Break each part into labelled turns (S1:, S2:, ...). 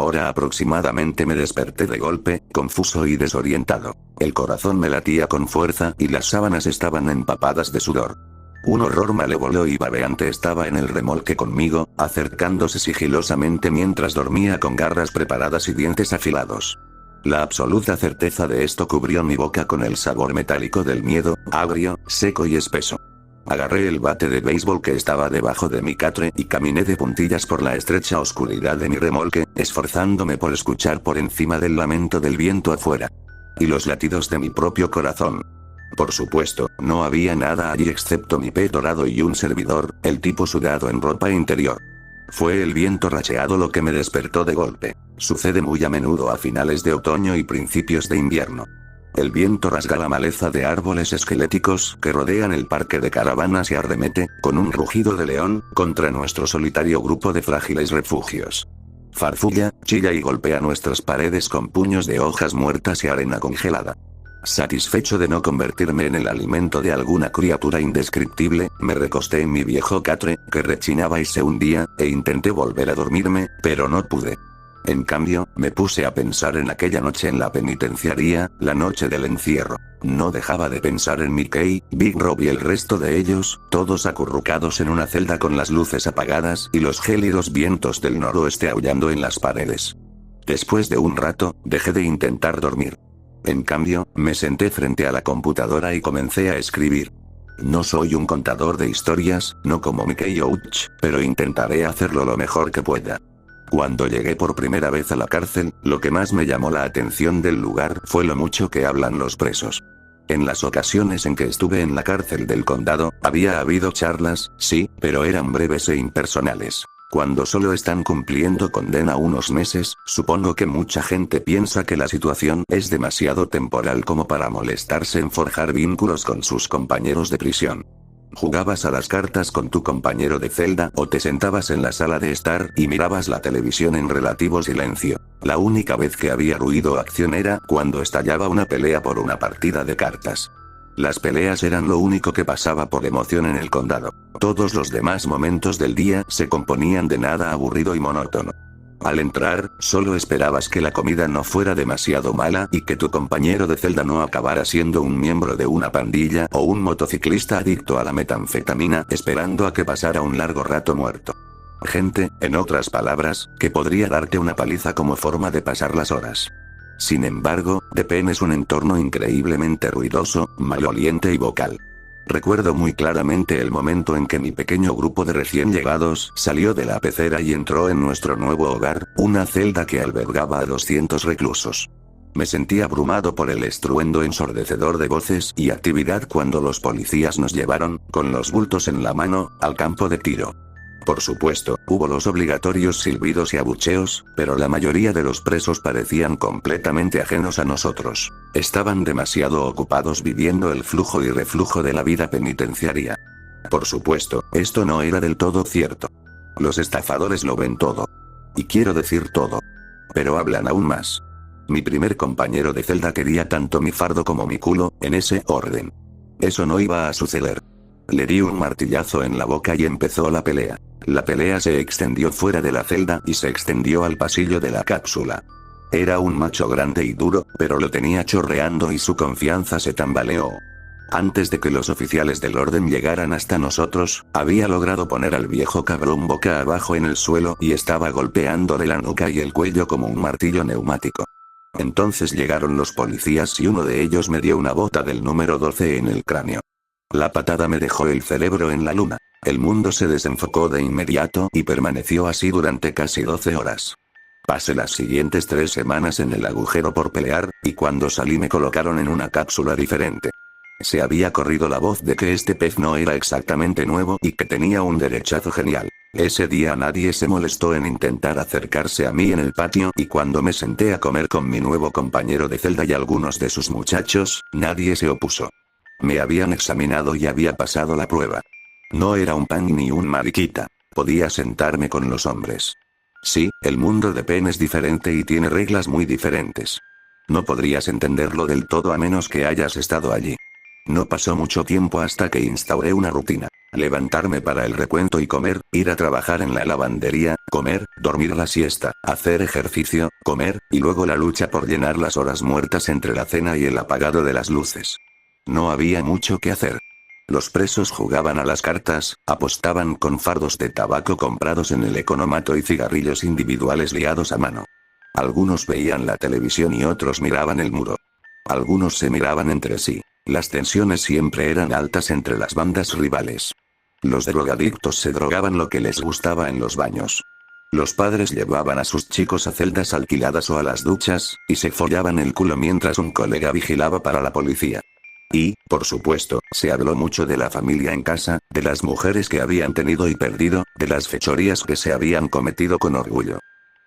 S1: hora aproximadamente me desperté de golpe, confuso y desorientado. El corazón me latía con fuerza y las sábanas estaban empapadas de sudor. Un horror malévolo y babeante estaba en el remolque conmigo, acercándose sigilosamente mientras dormía con garras preparadas y dientes afilados. La absoluta certeza de esto cubrió mi boca con el sabor metálico del miedo, agrio, seco y espeso. Agarré el bate de béisbol que estaba debajo de mi catre y caminé de puntillas por la estrecha oscuridad de mi remolque, esforzándome por escuchar por encima del lamento del viento afuera. Y los latidos de mi propio corazón. Por supuesto, no había nada allí excepto mi pez dorado y un servidor, el tipo sudado en ropa interior. Fue el viento racheado lo que me despertó de golpe. Sucede muy a menudo a finales de otoño y principios de invierno. El viento rasga la maleza de árboles esqueléticos que rodean el parque de caravanas y arremete, con un rugido de león, contra nuestro solitario grupo de frágiles refugios. Farfulla, chilla y golpea nuestras paredes con puños de hojas muertas y arena congelada. Satisfecho de no convertirme en el alimento de alguna criatura indescriptible, me recosté en mi viejo catre, que rechinaba y se hundía, e intenté volver a dormirme, pero no pude. En cambio, me puse a pensar en aquella noche en la penitenciaría, la noche del encierro. No dejaba de pensar en Mickey, Big Rob y el resto de ellos, todos acurrucados en una celda con las luces apagadas y los gélidos vientos del noroeste aullando en las paredes. Después de un rato, dejé de intentar dormir. En cambio, me senté frente a la computadora y comencé a escribir. No soy un contador de historias, no como Mickey Ouch, pero intentaré hacerlo lo mejor que pueda. Cuando llegué por primera vez a la cárcel, lo que más me llamó la atención del lugar fue lo mucho que hablan los presos. En las ocasiones en que estuve en la cárcel del condado, había habido charlas, sí, pero eran breves e impersonales. Cuando solo están cumpliendo condena unos meses, supongo que mucha gente piensa que la situación es demasiado temporal como para molestarse en forjar vínculos con sus compañeros de prisión. Jugabas a las cartas con tu compañero de celda o te sentabas en la sala de estar y mirabas la televisión en relativo silencio. La única vez que había ruido o acción era cuando estallaba una pelea por una partida de cartas. Las peleas eran lo único que pasaba por emoción en el condado. Todos los demás momentos del día se componían de nada aburrido y monótono. Al entrar, solo esperabas que la comida no fuera demasiado mala y que tu compañero de celda no acabara siendo un miembro de una pandilla o un motociclista adicto a la metanfetamina esperando a que pasara un largo rato muerto. Gente, en otras palabras, que podría darte una paliza como forma de pasar las horas. Sin embargo, The Pen es un entorno increíblemente ruidoso, maloliente y vocal. Recuerdo muy claramente el momento en que mi pequeño grupo de recién llegados salió de la pecera y entró en nuestro nuevo hogar, una celda que albergaba a 200 reclusos. Me sentí abrumado por el estruendo ensordecedor de voces y actividad cuando los policías nos llevaron, con los bultos en la mano, al campo de tiro. Por supuesto, hubo los obligatorios silbidos y abucheos, pero la mayoría de los presos parecían completamente ajenos a nosotros. Estaban demasiado ocupados viviendo el flujo y reflujo de la vida penitenciaria. Por supuesto, esto no era del todo cierto. Los estafadores lo ven todo. Y quiero decir todo. Pero hablan aún más. Mi primer compañero de celda quería tanto mi fardo como mi culo, en ese orden. Eso no iba a suceder. Le di un martillazo en la boca y empezó la pelea. La pelea se extendió fuera de la celda y se extendió al pasillo de la cápsula. Era un macho grande y duro, pero lo tenía chorreando y su confianza se tambaleó. Antes de que los oficiales del orden llegaran hasta nosotros, había logrado poner al viejo cabrón boca abajo en el suelo y estaba golpeándole la nuca y el cuello como un martillo neumático. Entonces llegaron los policías y uno de ellos me dio una bota del número 12 en el cráneo. La patada me dejó el cerebro en la luna. El mundo se desenfocó de inmediato y permaneció así durante casi 12 horas. Pasé las siguientes 3 semanas en el agujero por pelear, y cuando salí me colocaron en una cápsula diferente. Se había corrido la voz de que este pez no era exactamente nuevo y que tenía un derechazo genial. Ese día nadie se molestó en intentar acercarse a mí en el patio y cuando me senté a comer con mi nuevo compañero de celda y algunos de sus muchachos, nadie se opuso. Me habían examinado y había pasado la prueba. No era un pan ni un mariquita. Podía sentarme con los hombres. Sí, el mundo de Pen es diferente y tiene reglas muy diferentes. No podrías entenderlo del todo a menos que hayas estado allí. No pasó mucho tiempo hasta que instauré una rutina. Levantarme para el recuento y comer, ir a trabajar en la lavandería, comer, dormir la siesta, hacer ejercicio, comer, y luego la lucha por llenar las horas muertas entre la cena y el apagado de las luces. No había mucho que hacer. Los presos jugaban a las cartas, apostaban con fardos de tabaco comprados en el economato y cigarrillos individuales liados a mano. Algunos veían la televisión y otros miraban el muro. Algunos se miraban entre sí. Las tensiones siempre eran altas entre las bandas rivales. Los drogadictos se drogaban lo que les gustaba en los baños. Los padres llevaban a sus chicos a celdas alquiladas o a las duchas, y se follaban el culo mientras un colega vigilaba para la policía. Y, por supuesto, se habló mucho de la familia en casa, de las mujeres que habían tenido y perdido, de las fechorías que se habían cometido con orgullo.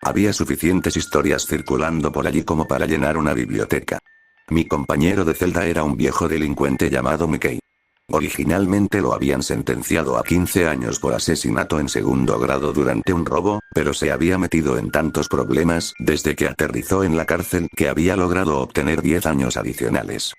S1: Había suficientes historias circulando por allí como para llenar una biblioteca. Mi compañero de celda era un viejo delincuente llamado Mickey. Originalmente lo habían sentenciado a 15 años por asesinato en segundo grado durante un robo, pero se había metido en tantos problemas desde que aterrizó en la cárcel que había logrado obtener 10 años adicionales.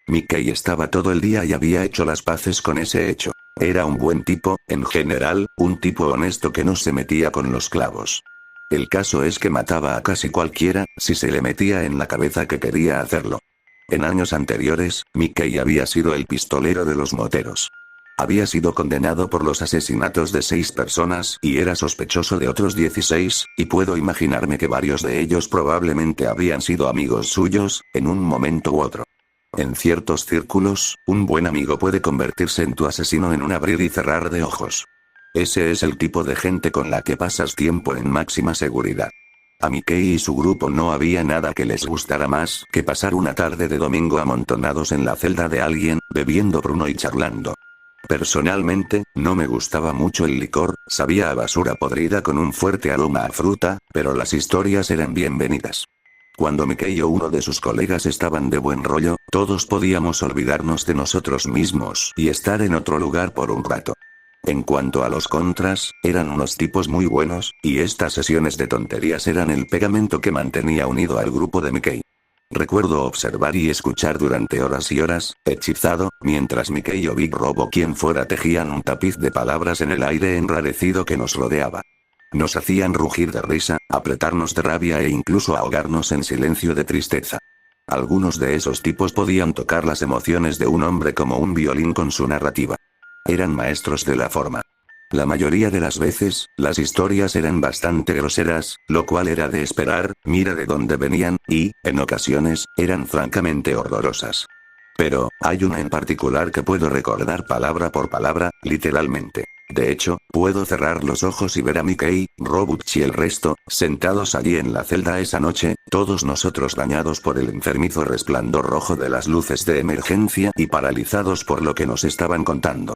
S1: Mickey estaba todo el día y había hecho las paces con ese hecho. Era un buen tipo, en general, un tipo honesto que no se metía con los clavos. El caso es que mataba a casi cualquiera, si se le metía en la cabeza que quería hacerlo. En años anteriores, Mickey había sido el pistolero de los moteros. Había sido condenado por los asesinatos de 6 personas y era sospechoso de otros 16, y puedo imaginarme que varios de ellos probablemente habían sido amigos suyos, en un momento u otro. En ciertos círculos, un buen amigo puede convertirse en tu asesino en un abrir y cerrar de ojos. Ese es el tipo de gente con la que pasas tiempo en máxima seguridad. A Mickey y su grupo no había nada que les gustara más que pasar una tarde de domingo amontonados en la celda de alguien, bebiendo pruno y charlando. Personalmente, no me gustaba mucho el licor, sabía a basura podrida con un fuerte aroma a fruta, pero las historias eran bienvenidas. Cuando Mickey o uno de sus colegas estaban de buen rollo, todos podíamos olvidarnos de nosotros mismos y estar en otro lugar por un rato. En cuanto a los contras, eran unos tipos muy buenos, y estas sesiones de tonterías eran el pegamento que mantenía unido al grupo de Mickey. Recuerdo observar y escuchar durante horas y horas, hechizado, mientras Mickey o Big Rob o quien fuera tejían un tapiz de palabras en el aire enrarecido que nos rodeaba. Nos hacían rugir de risa, apretarnos de rabia e incluso ahogarnos en silencio de tristeza. Algunos de esos tipos podían tocar las emociones de un hombre como un violín con su narrativa. Eran maestros de la forma. La mayoría de las veces, las historias eran bastante groseras, lo cual era de esperar, mira de dónde venían, y, en ocasiones, eran francamente horrorosas. Pero, hay una en particular que puedo recordar palabra por palabra, literalmente. De hecho, puedo cerrar los ojos y ver a Mickey, Robuch y el resto, sentados allí en la celda esa noche, todos nosotros dañados por el enfermizo resplandor rojo de las luces de emergencia y paralizados por lo que nos estaban contando.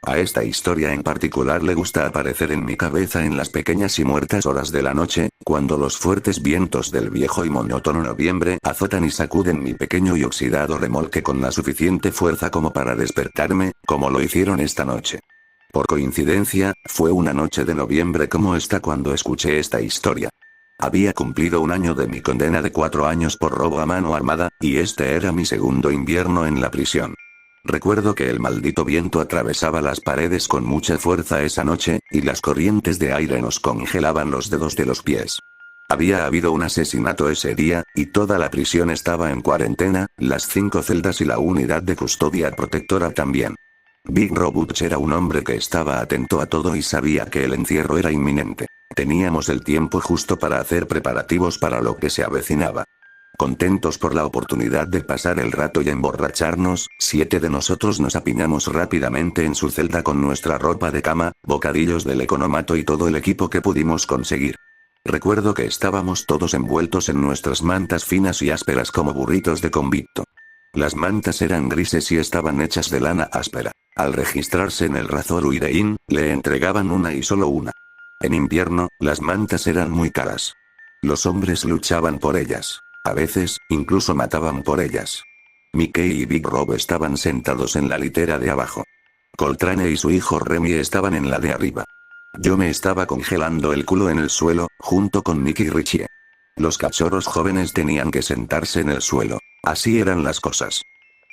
S1: A esta historia en particular le gusta aparecer en mi cabeza en las pequeñas y muertas horas de la noche, cuando los fuertes vientos del viejo y monótono noviembre azotan y sacuden mi pequeño y oxidado remolque con la suficiente fuerza como para despertarme, como lo hicieron esta noche. Por coincidencia, fue una noche de noviembre como esta cuando escuché esta historia. Había cumplido un año de mi condena de 4 años por robo a mano armada, y este era mi segundo invierno en la prisión. Recuerdo que el maldito viento atravesaba las paredes con mucha fuerza esa noche, y las corrientes de aire nos congelaban los dedos de los pies. Había habido un asesinato ese día, y toda la prisión estaba en cuarentena, las 5 celdas y la unidad de custodia protectora también. Big Robuch era un hombre que estaba atento a todo y sabía que el encierro era inminente. Teníamos el tiempo justo para hacer preparativos para lo que se avecinaba. Contentos por la oportunidad de pasar el rato y emborracharnos, 7 de nosotros nos apiñamos rápidamente en su celda con nuestra ropa de cama, bocadillos del economato y todo el equipo que pudimos conseguir. Recuerdo que estábamos todos envueltos en nuestras mantas finas y ásperas como burritos de convicto. Las mantas eran grises y estaban hechas de lana áspera. Al registrarse en el Razor Uirein, le entregaban una y solo una. En invierno, las mantas eran muy caras. Los hombres luchaban por ellas. A veces, incluso mataban por ellas. Mickey y Big Rob estaban sentados en la litera de abajo. Coltrane y su hijo Remy estaban en la de arriba. Yo me estaba congelando el culo en el suelo, junto con Nick y Richie. Los cachorros jóvenes tenían que sentarse en el suelo. Así eran las cosas.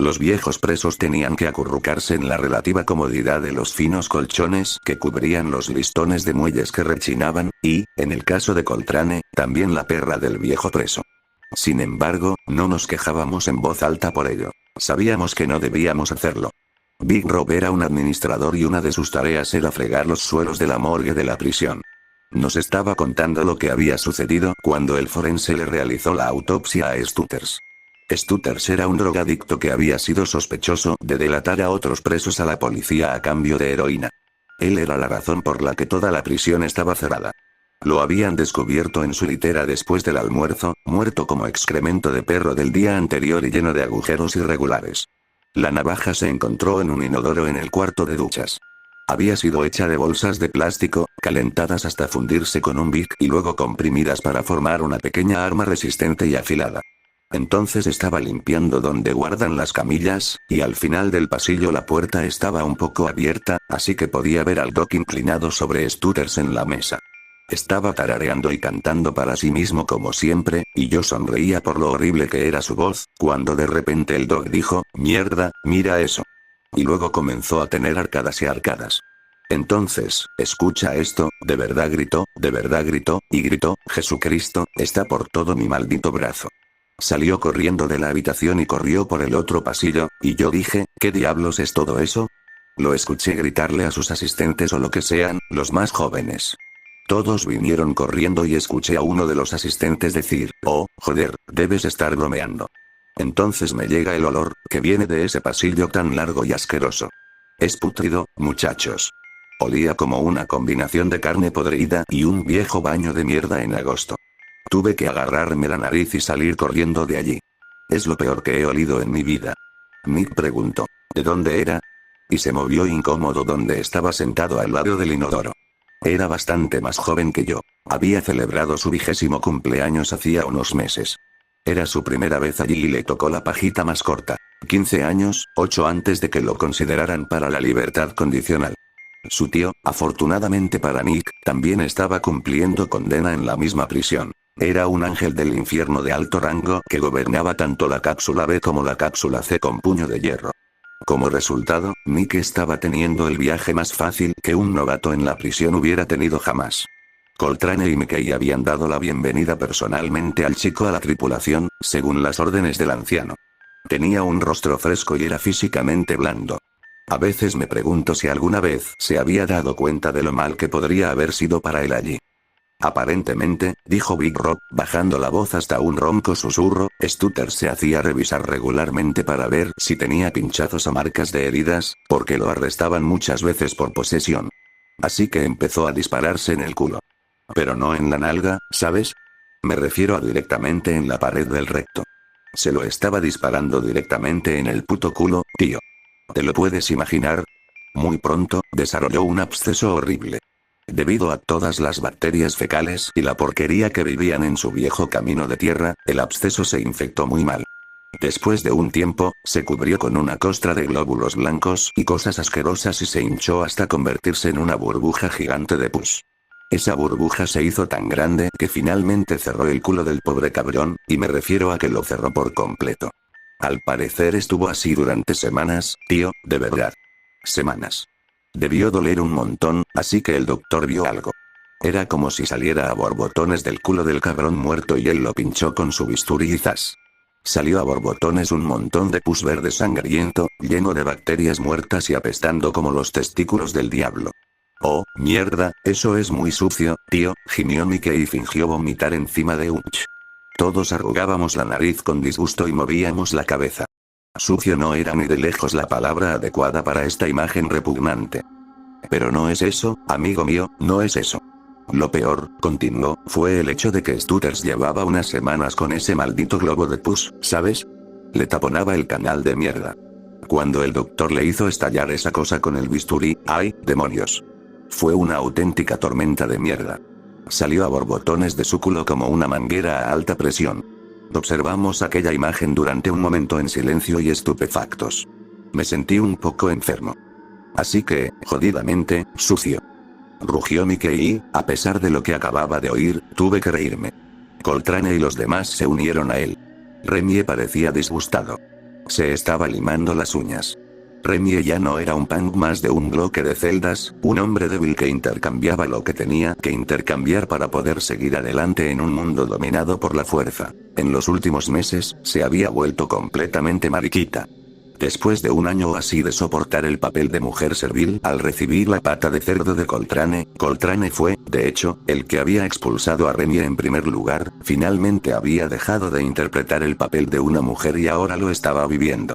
S1: Los viejos presos tenían que acurrucarse en la relativa comodidad de los finos colchones que cubrían los listones de muelles que rechinaban, y, en el caso de Coltrane, también la perra del viejo preso. Sin embargo, no nos quejábamos en voz alta por ello. Sabíamos que no debíamos hacerlo. Big Rob era un administrador y una de sus tareas era fregar los suelos de la morgue de la prisión. Nos estaba contando lo que había sucedido cuando el forense le realizó la autopsia a Stutters. Stutters era un drogadicto que había sido sospechoso de delatar a otros presos a la policía a cambio de heroína. Él era la razón por la que toda la prisión estaba cerrada. Lo habían descubierto en su litera después del almuerzo, muerto como excremento de perro del día anterior y lleno de agujeros irregulares. La navaja se encontró en un inodoro en el cuarto de duchas. Había sido hecha de bolsas de plástico, calentadas hasta fundirse con un Bic y luego comprimidas para formar una pequeña arma resistente y afilada. Entonces estaba limpiando donde guardan las camillas, y al final del pasillo la puerta estaba un poco abierta, así que podía ver al Doc inclinado sobre Stutters en la mesa. Estaba tarareando y cantando para sí mismo como siempre, y yo sonreía por lo horrible que era su voz, cuando de repente el Doc dijo, «Mierda, mira eso». Y luego comenzó a tener arcadas y arcadas. Entonces, escucha esto, de verdad gritó, y gritó, «Jesucristo, está por todo mi maldito brazo». Salió corriendo de la habitación y corrió por el otro pasillo, y yo dije, ¿qué diablos es todo eso? Lo escuché gritarle a sus asistentes o lo que sean, los más jóvenes. Todos vinieron corriendo y escuché a uno de los asistentes decir, «Oh, joder, debes estar bromeando». Entonces me llega el olor, que viene de ese pasillo tan largo y asqueroso. Es pútrido, muchachos. Olía como una combinación de carne podrida y un viejo baño de mierda en agosto. Tuve que agarrarme la nariz y salir corriendo de allí. Es lo peor que he olido en mi vida. Nick preguntó, ¿de dónde era? Y se movió incómodo donde estaba sentado al lado del inodoro. Era bastante más joven que yo. Había celebrado su 20º cumpleaños hacía unos meses. Era su primera vez allí y le tocó la pajita más corta. 15 años, 8 antes de que lo consideraran para la libertad condicional. Su tío, afortunadamente para Nick, también estaba cumpliendo condena en la misma prisión. Era un ángel del infierno de alto rango que gobernaba tanto la cápsula B como la cápsula C con puño de hierro. Como resultado, Nick estaba teniendo el viaje más fácil que un novato en la prisión hubiera tenido jamás. Coltrane y Mickey habían dado la bienvenida personalmente al chico a la tripulación, según las órdenes del anciano. Tenía un rostro fresco y era físicamente blando. A veces me pregunto si alguna vez se había dado cuenta de lo mal que podría haber sido para él allí. Aparentemente, dijo Big Rob, bajando la voz hasta un ronco susurro, Stutters se hacía revisar regularmente para ver si tenía pinchazos o marcas de heridas, porque lo arrestaban muchas veces por posesión. Así que empezó a dispararse en el culo. Pero no en la nalga, ¿sabes? Me refiero a directamente en la pared del recto. Se lo estaba disparando directamente en el puto culo, tío. ¿Te lo puedes imaginar? Muy pronto, desarrolló un absceso horrible. Debido a todas las bacterias fecales y la porquería que vivían en su viejo camino de tierra, el absceso se infectó muy mal. Después de un tiempo, se cubrió con una costra de glóbulos blancos y cosas asquerosas y se hinchó hasta convertirse en una burbuja gigante de pus. Esa burbuja se hizo tan grande que finalmente cerró el culo del pobre cabrón, y me refiero a que lo cerró por completo. Al parecer estuvo así durante semanas, tío, de verdad. Semanas. Debió doler un montón, así que el doctor vio algo. Era como si saliera a borbotones del culo del cabrón muerto y él lo pinchó con su bisturí y ¡zas! Salió a borbotones un montón de pus verde sangriento, lleno de bacterias muertas y apestando como los testículos del diablo. Oh, mierda, eso es muy sucio, tío, gimió Mickey y fingió vomitar encima de Unch. Todos arrugábamos la nariz con disgusto y movíamos la cabeza. Sucio no era ni de lejos la palabra adecuada para esta imagen repugnante. Pero no es eso, amigo mío, no es eso. Lo peor, continuó, fue el hecho de que Stutters llevaba unas semanas con ese maldito globo de pus, ¿sabes? Le taponaba el canal de mierda. Cuando el doctor le hizo estallar esa cosa con el bisturí, ¡ay, demonios! Fue una auténtica tormenta de mierda. Salió a borbotones de su culo como una manguera a alta presión. Observamos aquella imagen durante un momento en silencio y estupefactos. Me sentí un poco enfermo. Así que, jodidamente, sucio. Rugió Mickey y, a pesar de lo que acababa de oír, tuve que reírme. Coltrane y los demás se unieron a él. Remie parecía disgustado. se estaba limando las uñas. Remie ya no era un punk más de un bloque de celdas, un hombre débil que intercambiaba lo que tenía que intercambiar para poder seguir adelante en un mundo dominado por la fuerza. En los últimos meses, se había vuelto completamente mariquita. Después de un año o así de soportar el papel de mujer servil al recibir la pata de cerdo de Coltrane fue, de hecho, el que había expulsado a Remie en primer lugar, finalmente había dejado de interpretar el papel de una mujer y ahora lo estaba viviendo.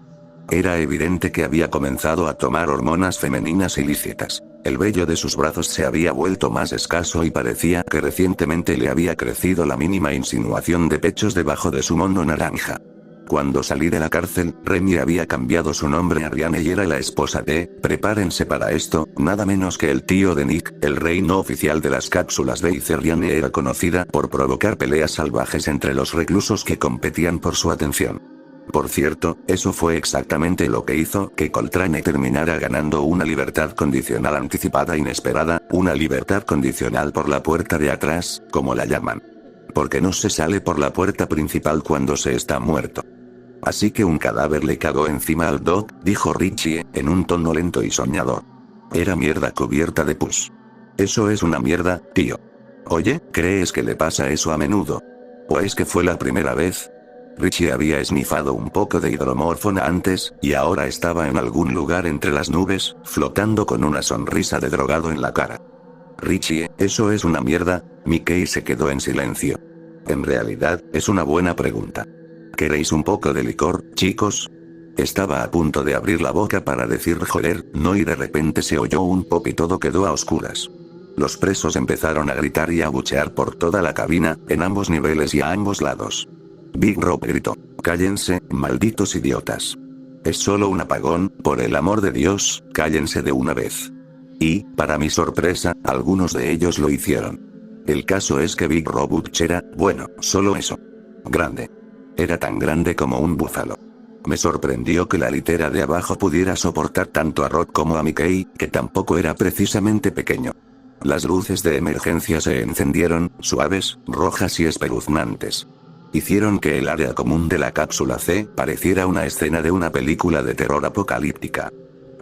S1: Era evidente que había comenzado a tomar hormonas femeninas ilícitas. El vello de sus brazos se había vuelto más escaso y parecía que recientemente le había crecido la mínima insinuación de pechos debajo de su mono naranja. Cuando salí de la cárcel, Remie había cambiado su nombre a Rihanna y era la esposa de, prepárense para esto, nada menos que el tío de Nick, el rey no oficial de las cápsulas B y C. Rihanna era conocida por provocar peleas salvajes entre los reclusos que competían por su atención. Por cierto, eso fue exactamente lo que hizo que Coltrane terminara ganando una libertad condicional anticipada inesperada, una libertad condicional por la puerta de atrás, como la llaman. Porque no se sale por la puerta principal cuando se está muerto. Así que un cadáver le cagó encima al Doc, dijo Richie, en un tono lento y soñador. Era mierda cubierta de pus. Eso es una mierda, tío. Oye, ¿crees que le pasa eso a menudo? ¿O es que fue la primera vez? Richie había esnifado un poco de hidromorfona antes, y ahora estaba en algún lugar entre las nubes, flotando con una sonrisa de drogado en la cara. Richie, ¿eso es una mierda? Mickey se quedó en silencio. En realidad, es una buena pregunta. ¿Queréis un poco de licor, chicos? Estaba a punto de abrir la boca para decir joder, no y de repente se oyó un pop y todo quedó a oscuras. Los presos empezaron a gritar y a abuchear por toda la cabina, en ambos niveles y a ambos lados. Big Rob gritó, cállense, malditos idiotas. Es solo un apagón, por el amor de Dios, cállense de una vez. Y, para mi sorpresa, algunos de ellos lo hicieron. El caso es que Big Rob era, bueno, solo eso. Grande. Era tan grande como un búfalo. Me sorprendió que la litera de abajo pudiera soportar tanto a Rod como a Mickey, que tampoco era precisamente pequeño. Las luces de emergencia se encendieron, suaves, rojas y espeluznantes. Hicieron que el área común de la cápsula C pareciera una escena de una película de terror apocalíptica.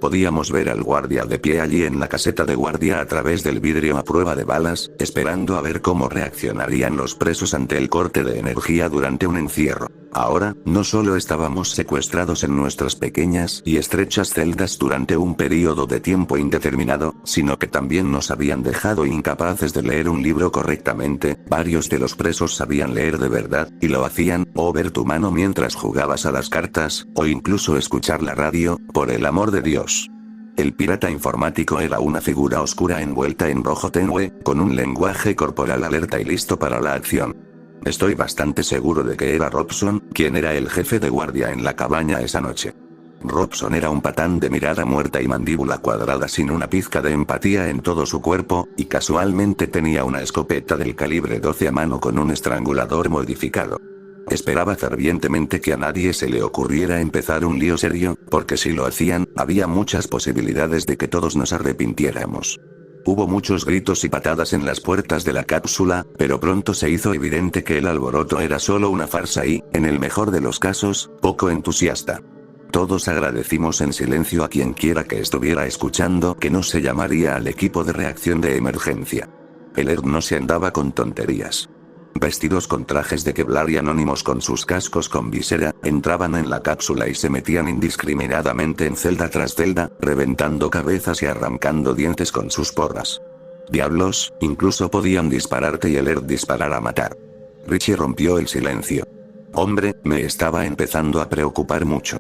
S1: Podíamos ver al guardia de pie allí en la caseta de guardia a través del vidrio a prueba de balas, esperando a ver cómo reaccionarían los presos ante el corte de energía durante un encierro. Ahora, no solo estábamos secuestrados en nuestras pequeñas y estrechas celdas durante un periodo de tiempo indeterminado, sino que también nos habían dejado incapaces de leer un libro correctamente. Varios de los presos sabían leer de verdad, y lo hacían, o ver tu mano mientras jugabas a las cartas, o incluso escuchar la radio, por el amor de Dios. El pirata informático era una figura oscura envuelta en rojo tenue, con un lenguaje corporal alerta y listo para la acción. Estoy bastante seguro de que era Robson, quien era el jefe de guardia en la cabaña esa noche. Robson era un patán de mirada muerta y mandíbula cuadrada sin una pizca de empatía en todo su cuerpo, y casualmente tenía una escopeta del calibre 12 a mano con un estrangulador modificado. Esperaba fervientemente que a nadie se le ocurriera empezar un lío serio, porque si lo hacían, había muchas posibilidades de que todos nos arrepintiéramos. Hubo muchos gritos y patadas en las puertas de la cápsula, pero pronto se hizo evidente que el alboroto era solo una farsa y, en el mejor de los casos, poco entusiasta. Todos agradecimos en silencio a quien quiera que estuviera escuchando que no se llamaría al equipo de reacción de emergencia. El ERD no se andaba con tonterías. Vestidos con trajes de Kevlar y anónimos con sus cascos con visera, entraban en la cápsula y se metían indiscriminadamente en celda tras celda, reventando cabezas y arrancando dientes con sus porras. Diablos, incluso podían dispararte y el ERD disparar a matar. Richie rompió el silencio. Hombre, me estaba empezando a preocupar mucho.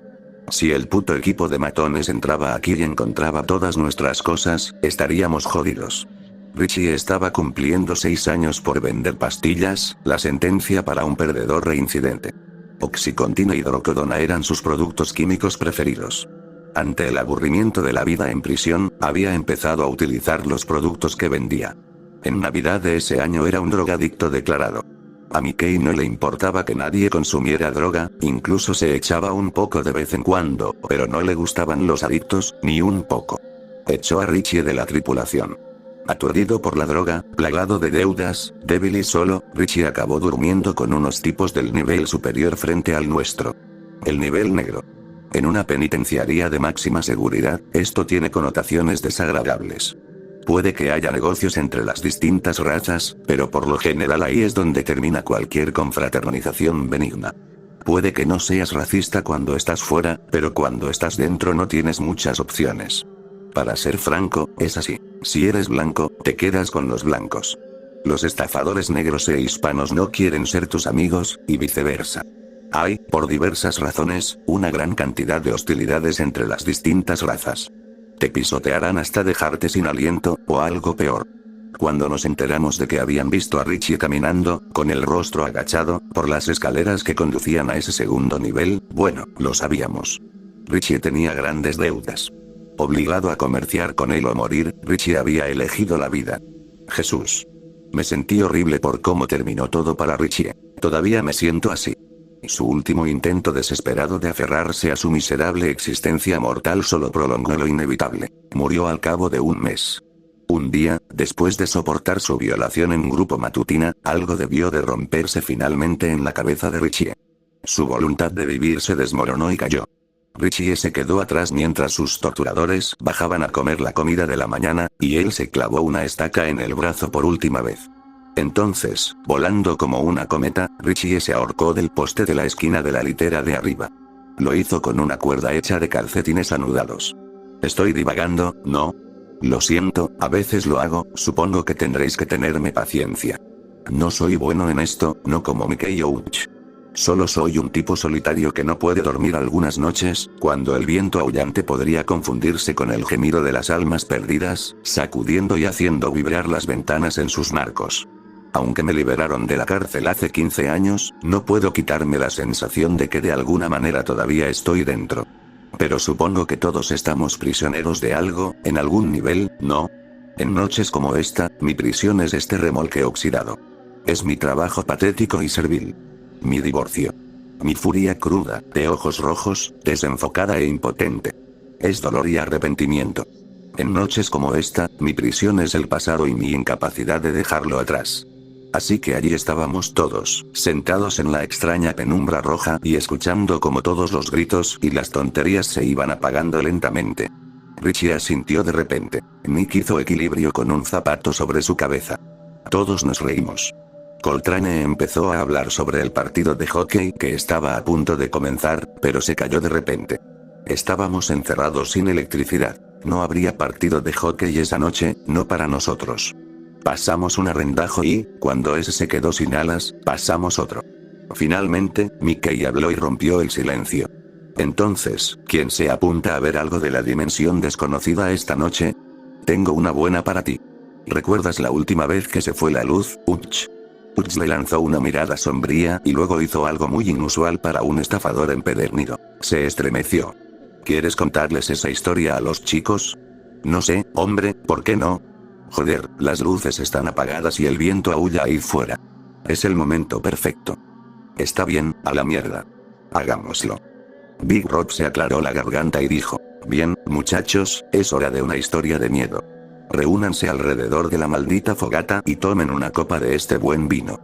S1: Si el puto equipo de matones entraba aquí y encontraba todas nuestras cosas, estaríamos jodidos. Richie estaba cumpliendo 6 años por vender pastillas, la sentencia para un perdedor reincidente. Oxycontin e hidrocodona eran sus productos químicos preferidos. Ante el aburrimiento de la vida en prisión, había empezado a utilizar los productos que vendía. En Navidad de ese año era un drogadicto declarado. A Mickey no le importaba que nadie consumiera droga, incluso se echaba un poco de vez en cuando, pero no le gustaban los adictos, ni un poco. Echó a Richie de la tripulación. Aturdido por la droga, plagado de deudas, débil y solo, Richie acabó durmiendo con unos tipos del nivel superior frente al nuestro. El nivel negro. En una penitenciaría de máxima seguridad, esto tiene connotaciones desagradables. Puede que haya negocios entre las distintas razas, pero por lo general ahí es donde termina cualquier confraternización benigna. Puede que no seas racista cuando estás fuera, pero cuando estás dentro no tienes muchas opciones. Para ser franco, es así. Si eres blanco, te quedas con los blancos. Los estafadores negros e hispanos no quieren ser tus amigos, y viceversa. Hay, por diversas razones, una gran cantidad de hostilidades entre las distintas razas. Te pisotearán hasta dejarte sin aliento, o algo peor. Cuando nos enteramos de que habían visto a Richie caminando, con el rostro agachado, por las escaleras que conducían a ese segundo nivel, bueno, lo sabíamos. Richie tenía grandes deudas. Obligado a comerciar con él o morir, Richie había elegido la vida. Jesús. Me sentí horrible por cómo terminó todo para Richie. Todavía me siento así. Su último intento desesperado de aferrarse a su miserable existencia mortal solo prolongó lo inevitable. Murió al cabo de un mes. Un día, después de soportar su violación en grupo matutina, algo debió de romperse finalmente en la cabeza de Richie. Su voluntad de vivir se desmoronó y cayó. Richie se quedó atrás mientras sus torturadores bajaban a comer la comida de la mañana, y él se clavó una estaca en el brazo por última vez. Entonces, volando como una cometa, Richie se ahorcó del poste de la esquina de la litera de arriba. Lo hizo con una cuerda hecha de calcetines anudados. Estoy divagando, ¿no? Lo siento, a veces lo hago, supongo que tendréis que tenerme paciencia. No soy bueno en esto, no como Mickey Ouch. Solo soy un tipo solitario que no puede dormir algunas noches, cuando el viento aullante podría confundirse con el gemido de las almas perdidas, sacudiendo y haciendo vibrar las ventanas en sus marcos. Aunque me liberaron de la cárcel hace 15 años, no puedo quitarme la sensación de que de alguna manera todavía estoy dentro. Pero supongo que todos estamos prisioneros de algo, en algún nivel, ¿no? En noches como esta, mi prisión es este remolque oxidado. Es mi trabajo patético y servil. Mi divorcio. Mi furia cruda, de ojos rojos, desenfocada e impotente. Es dolor y arrepentimiento. En noches como esta, mi prisión es el pasado y mi incapacidad de dejarlo atrás. Así que allí estábamos todos, sentados en la extraña penumbra roja y escuchando como todos los gritos y las tonterías se iban apagando lentamente. Richie asintió de repente. Nick hizo equilibrio con un zapato sobre su cabeza. Todos nos reímos. Coltrane empezó a hablar sobre el partido de hockey que estaba a punto de comenzar, pero se cayó de repente. Estábamos encerrados sin electricidad. No habría partido de hockey esa noche, no para nosotros. Pasamos un arrendajo y, cuando ese se quedó sin alas, pasamos otro. Finalmente, Mickey habló y rompió el silencio. Entonces, ¿quién se apunta a ver algo de la dimensión desconocida esta noche? Tengo una buena para ti. ¿Recuerdas la última vez que se fue la luz, Utch? Utch le lanzó una mirada sombría y luego hizo algo muy inusual para un estafador empedernido. Se estremeció. ¿Quieres contarles esa historia a los chicos? No sé, hombre, ¿por qué no? Joder, las luces están apagadas y el viento aúlla ahí fuera. Es el momento perfecto. Está bien, a la mierda. Hagámoslo. Big Rob se aclaró la garganta y dijo, bien, muchachos, es hora de una historia de miedo. Reúnanse alrededor de la maldita fogata y tomen una copa de este buen vino.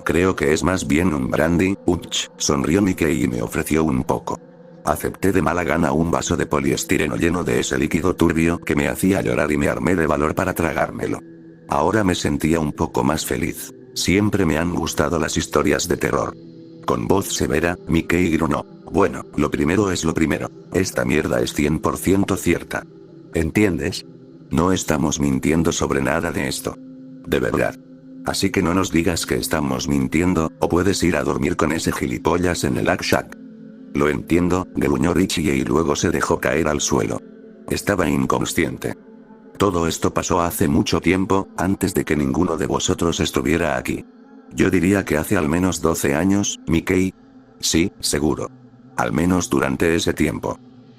S1: Creo que es más bien un brandy, Utch, sonrió Mickey y me ofreció un poco. Acepté de mala gana un vaso de poliestireno lleno de ese líquido turbio que me hacía llorar y me armé de valor para tragármelo. Ahora me sentía un poco más feliz. Siempre me han gustado las historias de terror. Con voz severa, Mickey gruñó. Bueno, lo primero es lo primero. Esta mierda es 100% cierta. ¿Entiendes? No estamos mintiendo sobre nada de esto. De verdad. Así que no nos digas que estamos mintiendo, o puedes ir a dormir con ese gilipollas en el Shack. Lo entiendo, gruñó Richie y luego se dejó caer al suelo. Estaba inconsciente. Todo esto pasó hace mucho tiempo, antes de que ninguno de vosotros estuviera aquí. Yo diría que hace al menos 12 años, Mickey. Sí, seguro. Al menos durante ese tiempo.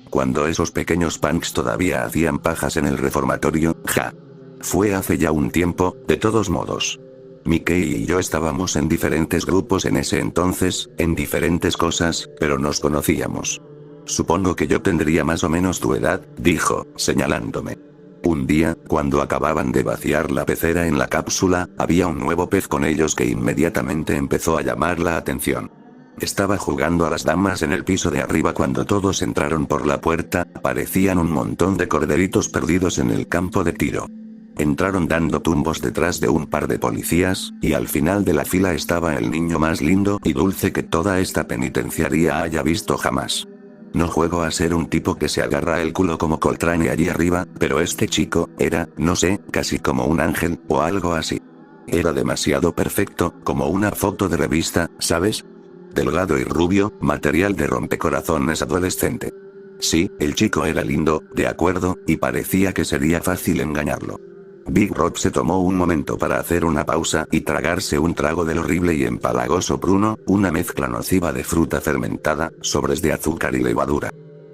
S1: Cuando esos pequeños punks todavía hacían pajas en el reformatorio, ja. Fue hace ya un tiempo, de todos modos. Mickey y yo estábamos en diferentes grupos en ese entonces, en diferentes cosas, pero nos conocíamos. Supongo que yo tendría más o menos tu edad, dijo, señalándome. Un día, cuando acababan de vaciar la pecera en la cápsula, había un nuevo pez con ellos que inmediatamente empezó a llamar la atención. Estaba jugando a las damas en el piso de arriba cuando todos entraron por la puerta, parecían un montón de corderitos perdidos en el campo de tiro. Entraron dando tumbos detrás de un par de policías, y al final de la fila estaba el niño más lindo y dulce que toda esta penitenciaría haya visto jamás. No juego a ser un tipo que se agarra el culo como Coltrane allí arriba, pero este chico, era, no sé, casi como un ángel, o algo así. Era demasiado perfecto, como una foto de revista, ¿sabes? Delgado y rubio, material de rompecorazones adolescente. Sí, el chico era lindo, de acuerdo, y parecía que sería fácil engañarlo. Big Rob se tomó un momento para hacer una pausa y tragarse un trago del horrible y empalagoso pruno, una mezcla nociva de fruta fermentada, sobres de azúcar y levadura.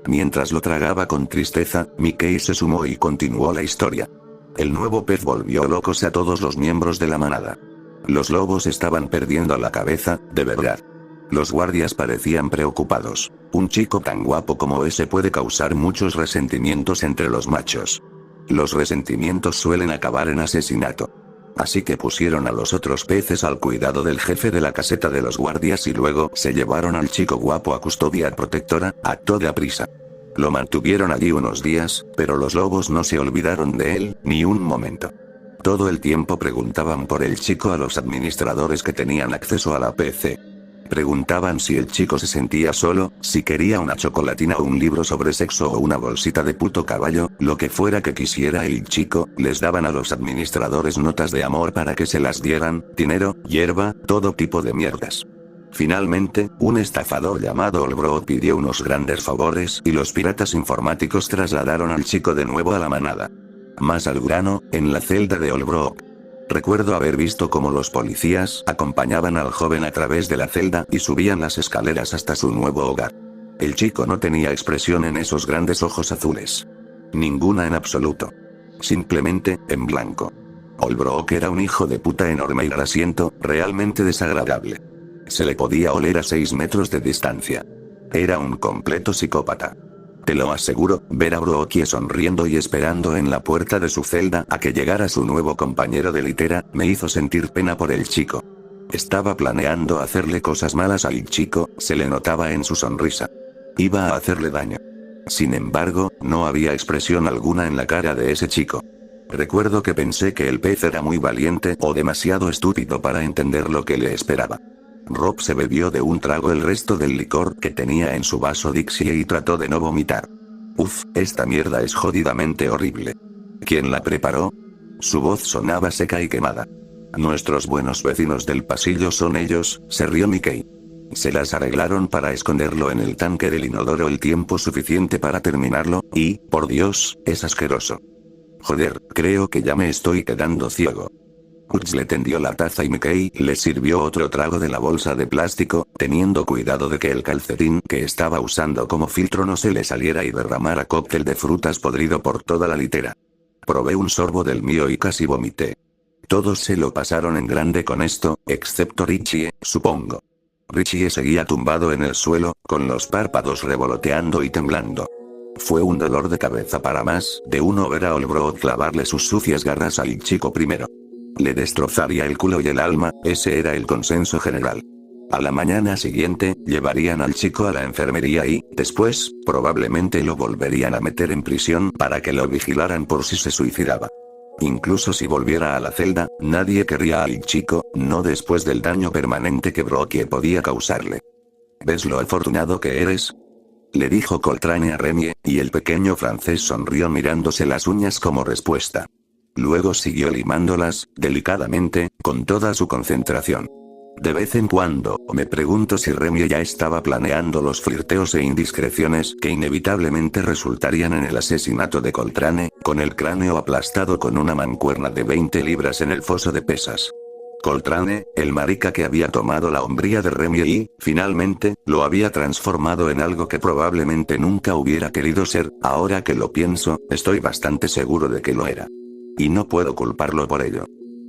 S1: Mientras lo tragaba con tristeza, Mickey se sumó y continuó la historia. El nuevo pez volvió locos a todos los miembros de la manada. Los lobos estaban perdiendo la cabeza, de verdad. Los guardias parecían preocupados. Un chico tan guapo como ese puede causar muchos resentimientos entre los machos. Los resentimientos suelen acabar en asesinato. Así que pusieron a los otros peces al cuidado del jefe de la caseta de los guardias y luego se llevaron al chico guapo a custodia protectora, a toda prisa. Lo mantuvieron allí unos días, pero los lobos no se olvidaron de él, ni un momento. Todo el tiempo preguntaban por el chico a los administradores que tenían acceso a la PC. Preguntaban si el chico se sentía solo, si quería una chocolatina o un libro sobre sexo o una bolsita de puto caballo, lo que fuera que quisiera el chico, les daban a los administradores notas de amor para que se las dieran, dinero, hierba, todo tipo de mierdas. Finalmente, un estafador llamado Olbrook pidió unos grandes favores y los piratas informáticos trasladaron al chico de nuevo a la manada. Más al grano, en la celda de Olbrook. Recuerdo haber visto cómo los policías acompañaban al joven a través de la celda y subían las escaleras hasta su nuevo hogar. El chico no tenía expresión en esos grandes ojos azules. Ninguna en absoluto. Simplemente, en blanco. Olbrook era un hijo de puta enorme y grasiento, realmente desagradable. Se le podía oler a 6 metros de distancia. Era un completo psicópata. Te lo aseguro, ver a Brookie sonriendo y esperando en la puerta de su celda a que llegara su nuevo compañero de litera, me hizo sentir pena por el chico. Estaba planeando hacerle cosas malas al chico, se le notaba en su sonrisa. Iba a hacerle daño. Sin embargo, no había expresión alguna en la cara de ese chico. Recuerdo que pensé que el pez era muy valiente o demasiado estúpido para entender lo que le esperaba. Rob se bebió de un trago el resto del licor que tenía en su vaso Dixie y trató de no vomitar. Uf, esta mierda es jodidamente horrible. ¿Quién la preparó? Su voz sonaba seca y quemada. Nuestros buenos vecinos del pasillo son ellos, se rió Mickey. Se las arreglaron para esconderlo en el tanque del inodoro el tiempo suficiente para terminarlo, y, por Dios, es asqueroso. Joder, creo que ya me estoy quedando ciego. Hutch le tendió la taza y Mickey le sirvió otro trago de la bolsa de plástico, teniendo cuidado de que el calcetín que estaba usando como filtro no se le saliera y derramara cóctel de frutas podrido por toda la litera. Probé un sorbo del mío y casi vomité. Todos se lo pasaron en grande con esto, excepto Richie, supongo. Richie seguía tumbado en el suelo, con los párpados revoloteando y temblando. Fue un dolor de cabeza para más de uno ver a Olbrook clavarle sus sucias garras al chico primero. Le destrozaría el culo y el alma, ese era el consenso general. A la mañana siguiente, llevarían al chico a la enfermería y, después, probablemente lo volverían a meter en prisión para que lo vigilaran por si se suicidaba. Incluso si volviera a la celda, nadie querría al chico, no después del daño permanente que Brookie podía causarle. ¿Ves lo afortunado que eres? Le dijo Coltrane a Remie, y el pequeño francés sonrió mirándose las uñas como respuesta. Luego siguió limándolas, delicadamente, con toda su concentración. De vez en cuando, me pregunto si Remie ya estaba planeando los flirteos e indiscreciones que inevitablemente resultarían en el asesinato de Coltrane, con el cráneo aplastado con una mancuerna de 20 libras en el foso de pesas. Coltrane, el marica que había tomado la hombría de Remie y, finalmente, lo había transformado en algo que probablemente nunca hubiera querido ser, ahora que lo pienso, estoy bastante seguro de que lo era. Y no puedo culparlo por ello.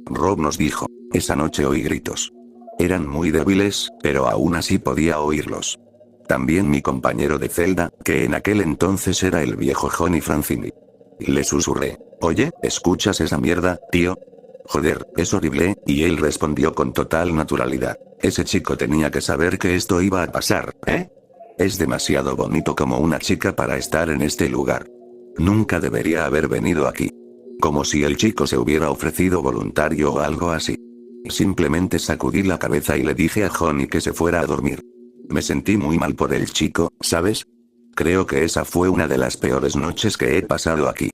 S1: Rob nos dijo. Esa noche oí gritos. Eran muy débiles, pero aún así podía oírlos. También mi compañero de celda, que en aquel entonces era el viejo Johnny Francini. Le susurré. Oye, ¿escuchas esa mierda, tío? Joder, es horrible, y él respondió con total naturalidad. Ese chico tenía que saber que esto iba a pasar, ¿eh? Es demasiado bonito como una chica para estar en este lugar. Nunca debería haber venido aquí. Como si el chico se hubiera ofrecido voluntario o algo así. Simplemente sacudí la cabeza y le dije a Johnny que se fuera a dormir. Me sentí muy mal por el chico, ¿sabes? Creo que esa fue una de las peores noches que he pasado aquí.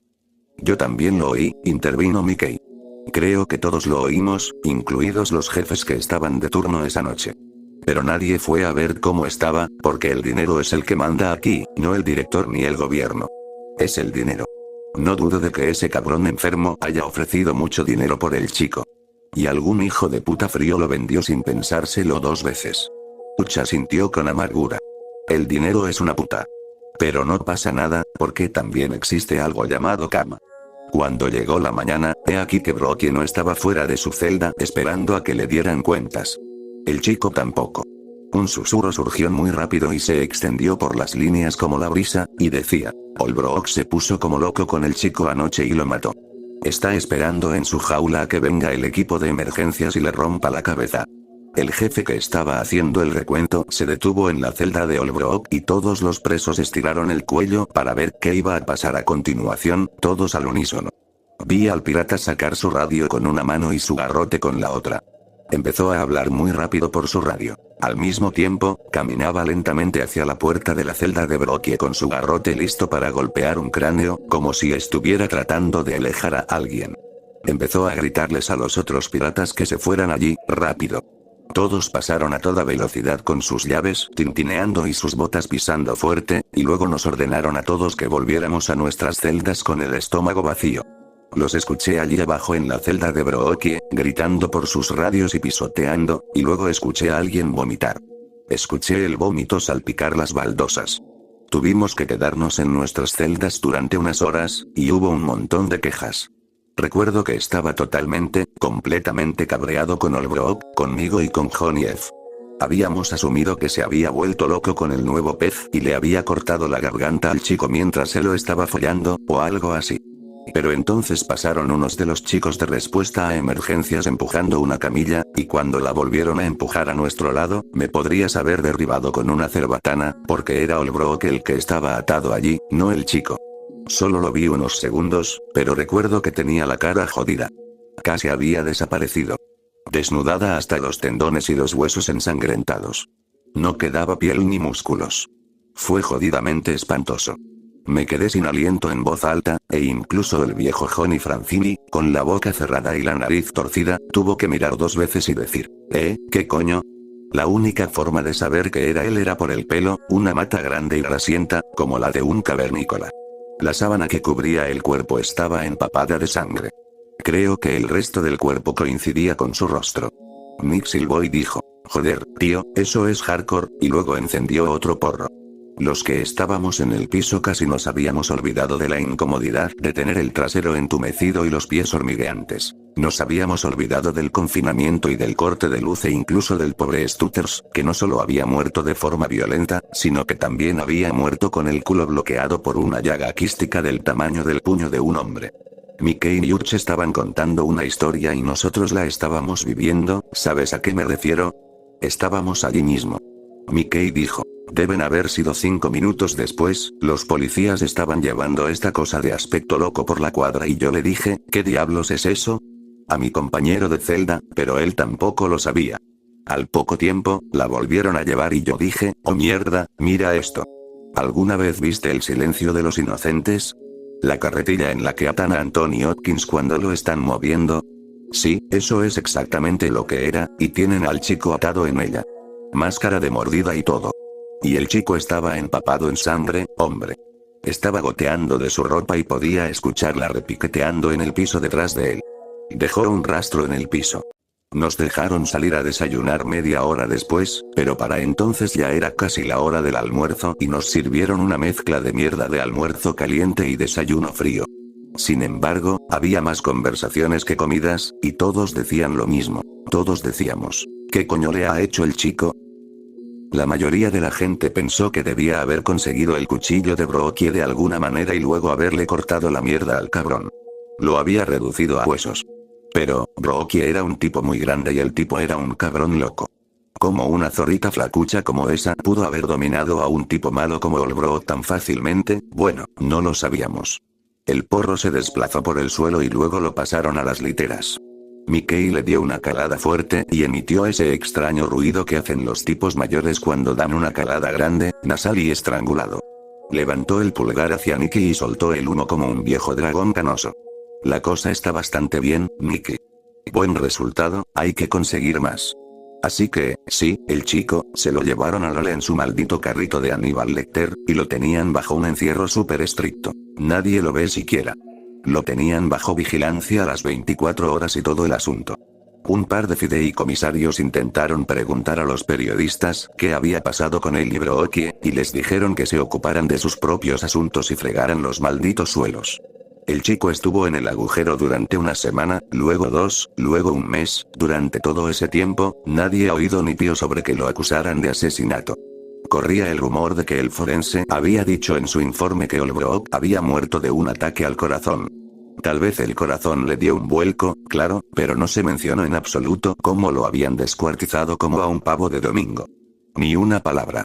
S1: Yo también lo oí, intervino Mickey. Creo que todos lo oímos, incluidos los jefes que estaban de turno esa noche. Pero nadie fue a ver cómo estaba, porque el dinero es el que manda aquí, no el director ni el gobierno. Es el dinero. No dudo de que ese cabrón enfermo haya ofrecido mucho dinero por el chico. Y algún hijo de puta frío lo vendió sin pensárselo 2 veces. Ucha sintió con amargura. El dinero es una puta. Pero no pasa nada, porque también existe algo llamado cama. Cuando llegó la mañana, he aquí que Brookie no estaba fuera de su celda esperando a que le dieran cuentas. El chico tampoco. Un susurro surgió muy rápido y se extendió por las líneas como la brisa, y decía, Holbrook se puso como loco con el chico anoche y lo mató. Está esperando en su jaula a que venga el equipo de emergencias y le rompa la cabeza. El jefe que estaba haciendo el recuento se detuvo en la celda de Holbrook y todos los presos estiraron el cuello para ver qué iba a pasar a continuación, todos al unísono. Vi al pirata sacar su radio con una mano y su garrote con la otra. Empezó a hablar muy rápido por su radio. Al mismo tiempo, caminaba lentamente hacia la puerta de la celda de Brookie con su garrote listo para golpear un cráneo, como si estuviera tratando de alejar a alguien. Empezó a gritarles a los otros piratas que se fueran allí, rápido. Todos pasaron a toda velocidad con sus llaves tintineando y sus botas pisando fuerte, y luego nos ordenaron a todos que volviéramos a nuestras celdas con el estómago vacío. Los escuché allí abajo en la celda de Brookie, gritando por sus radios y pisoteando, y luego escuché a alguien vomitar. Escuché el vómito salpicar las baldosas. Tuvimos que quedarnos en nuestras celdas durante unas horas, y hubo un montón de quejas. Recuerdo que estaba completamente cabreado con Holbrook, conmigo y con Johnny F. Habíamos asumido que se había vuelto loco con el nuevo pez y le había cortado la garganta al chico mientras se lo estaba follando, o algo así. Pero entonces pasaron unos de los chicos de respuesta a emergencias empujando una camilla, y cuando la volvieron a empujar a nuestro lado, me podrías haber derribado con una cerbatana, porque era Holbrook el que estaba atado allí, no el chico. Solo lo vi unos segundos, pero recuerdo que tenía la cara jodida. Casi había desaparecido. Desnudada hasta los tendones y los huesos ensangrentados. No quedaba piel ni músculos. Fue jodidamente espantoso. Me quedé sin aliento en voz alta, e incluso el viejo Johnny Francini, con la boca cerrada y la nariz torcida, tuvo que mirar 2 veces y decir, ¿qué coño? La única forma de saber que era él era por el pelo, una mata grande y grasienta, como la de un cavernícola. La sábana que cubría el cuerpo estaba empapada de sangre. Creo que el resto del cuerpo coincidía con su rostro. Nick silbó y dijo, joder, tío, eso es hardcore, y luego encendió otro porro. Los que estábamos en el piso casi nos habíamos olvidado de la incomodidad de tener el trasero entumecido y los pies hormigueantes. Nos habíamos olvidado del confinamiento y del corte de luz e incluso del pobre Stutters, que no solo había muerto de forma violenta, sino que también había muerto con el culo bloqueado por una llaga quística del tamaño del puño de un hombre. Mickey y Urch estaban contando una historia y nosotros la estábamos viviendo, ¿sabes a qué me refiero? Estábamos allí mismo. Mickey dijo, deben haber sido 5 minutos después, los policías estaban llevando esta cosa de aspecto loco por la cuadra y yo le dije, ¿qué diablos es eso? A mi compañero de celda, pero él tampoco lo sabía. Al poco tiempo, la volvieron a llevar y yo dije, oh mierda, mira esto. ¿Alguna vez viste El silencio de los inocentes? La carretilla en la que atan a Anthony Hopkins cuando lo están moviendo. Sí, eso es exactamente lo que era, y tienen al chico atado en ella. Máscara de mordida y todo. Y el chico estaba empapado en sangre, hombre. Estaba goteando de su ropa y podía escucharla repiqueteando en el piso detrás de él. Dejó un rastro en el piso. Nos dejaron salir a desayunar media hora después, pero para entonces ya era casi la hora del almuerzo y nos sirvieron una mezcla de mierda de almuerzo caliente y desayuno frío. Sin embargo, había más conversaciones que comidas, y todos decían lo mismo. Todos decíamos, ¿qué coño le ha hecho el chico? La mayoría de la gente pensó que debía haber conseguido el cuchillo de Brookie de alguna manera y luego haberle cortado la mierda al cabrón. Lo había reducido a huesos. Pero, Rocky era un tipo muy grande y el tipo era un cabrón loco. ¿Cómo una zorrita flacucha como esa pudo haber dominado a un tipo malo como Olbrook tan fácilmente? Bueno, no lo sabíamos. El porro se desplazó por el suelo y luego lo pasaron a las literas. Mickey le dio una calada fuerte y emitió ese extraño ruido que hacen los tipos mayores cuando dan una calada grande, nasal y estrangulado. Levantó el pulgar hacia Mickey y soltó el humo como un viejo dragón canoso. La cosa está bastante bien, Mickey. Buen resultado, hay que conseguir más. Así que, sí, el chico, se lo llevaron a Lole en su maldito carrito de Aníbal Lecter, y lo tenían bajo un encierro súper estricto. Nadie lo ve siquiera. Lo tenían bajo vigilancia a las 24 horas y todo el asunto. Un par de fideicomisarios intentaron preguntar a los periodistas qué había pasado con el libro Okie, y les dijeron que se ocuparan de sus propios asuntos y fregaran los malditos suelos. El chico estuvo en el agujero durante una semana, luego 2, luego un mes. Durante todo ese tiempo, nadie ha oído ni pío sobre que lo acusaran de asesinato. Corría el rumor de que el forense había dicho en su informe que Olbrook había muerto de un ataque al corazón. Tal vez el corazón le dio un vuelco, claro, pero no se mencionó en absoluto cómo lo habían descuartizado como a un pavo de domingo. Ni una palabra.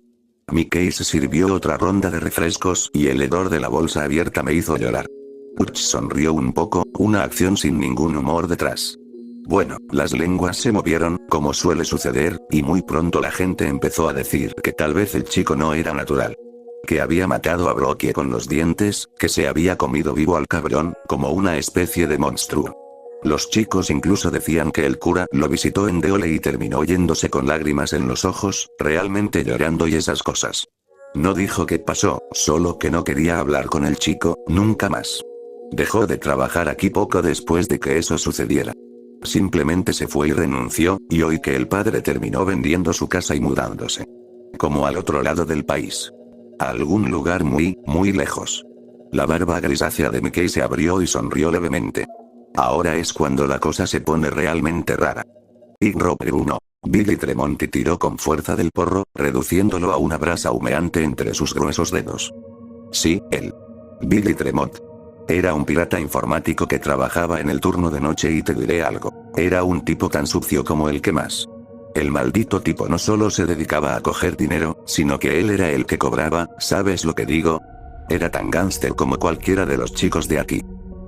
S1: Mickey se sirvió otra ronda de refrescos y el hedor de la bolsa abierta me hizo llorar. Butch sonrió un poco, una acción sin ningún humor detrás. Bueno, las lenguas se movieron, como suele suceder, y muy pronto la gente empezó a decir que tal vez el chico no era natural. Que había matado a Brookie con los dientes, que se había comido vivo al cabrón, como una especie de monstruo. Los chicos incluso decían que el cura lo visitó en Deole y terminó yéndose con lágrimas en los ojos, realmente llorando y esas cosas. No dijo qué pasó, solo que no quería hablar con el chico, nunca más. Dejó de trabajar aquí poco después de que eso sucediera. Simplemente se fue y renunció, y hoy que el padre terminó vendiendo su casa y mudándose. Como al otro lado del país. A algún lugar muy, muy lejos. La barba grisácea de Mickey se abrió y sonrió levemente. Ahora es cuando la cosa se pone realmente rara. Y Robert 1. Billy Tremonti tiró con fuerza del porro, reduciéndolo a una brasa humeante entre sus gruesos dedos. Sí, él. Billy Tremont. Era un pirata informático que trabajaba en el turno de noche y te diré algo. Era un tipo tan sucio como el que más. El maldito tipo no solo se dedicaba a coger dinero, sino que él era el que cobraba, ¿sabes lo que digo? Era tan gángster como cualquiera de los chicos de aquí.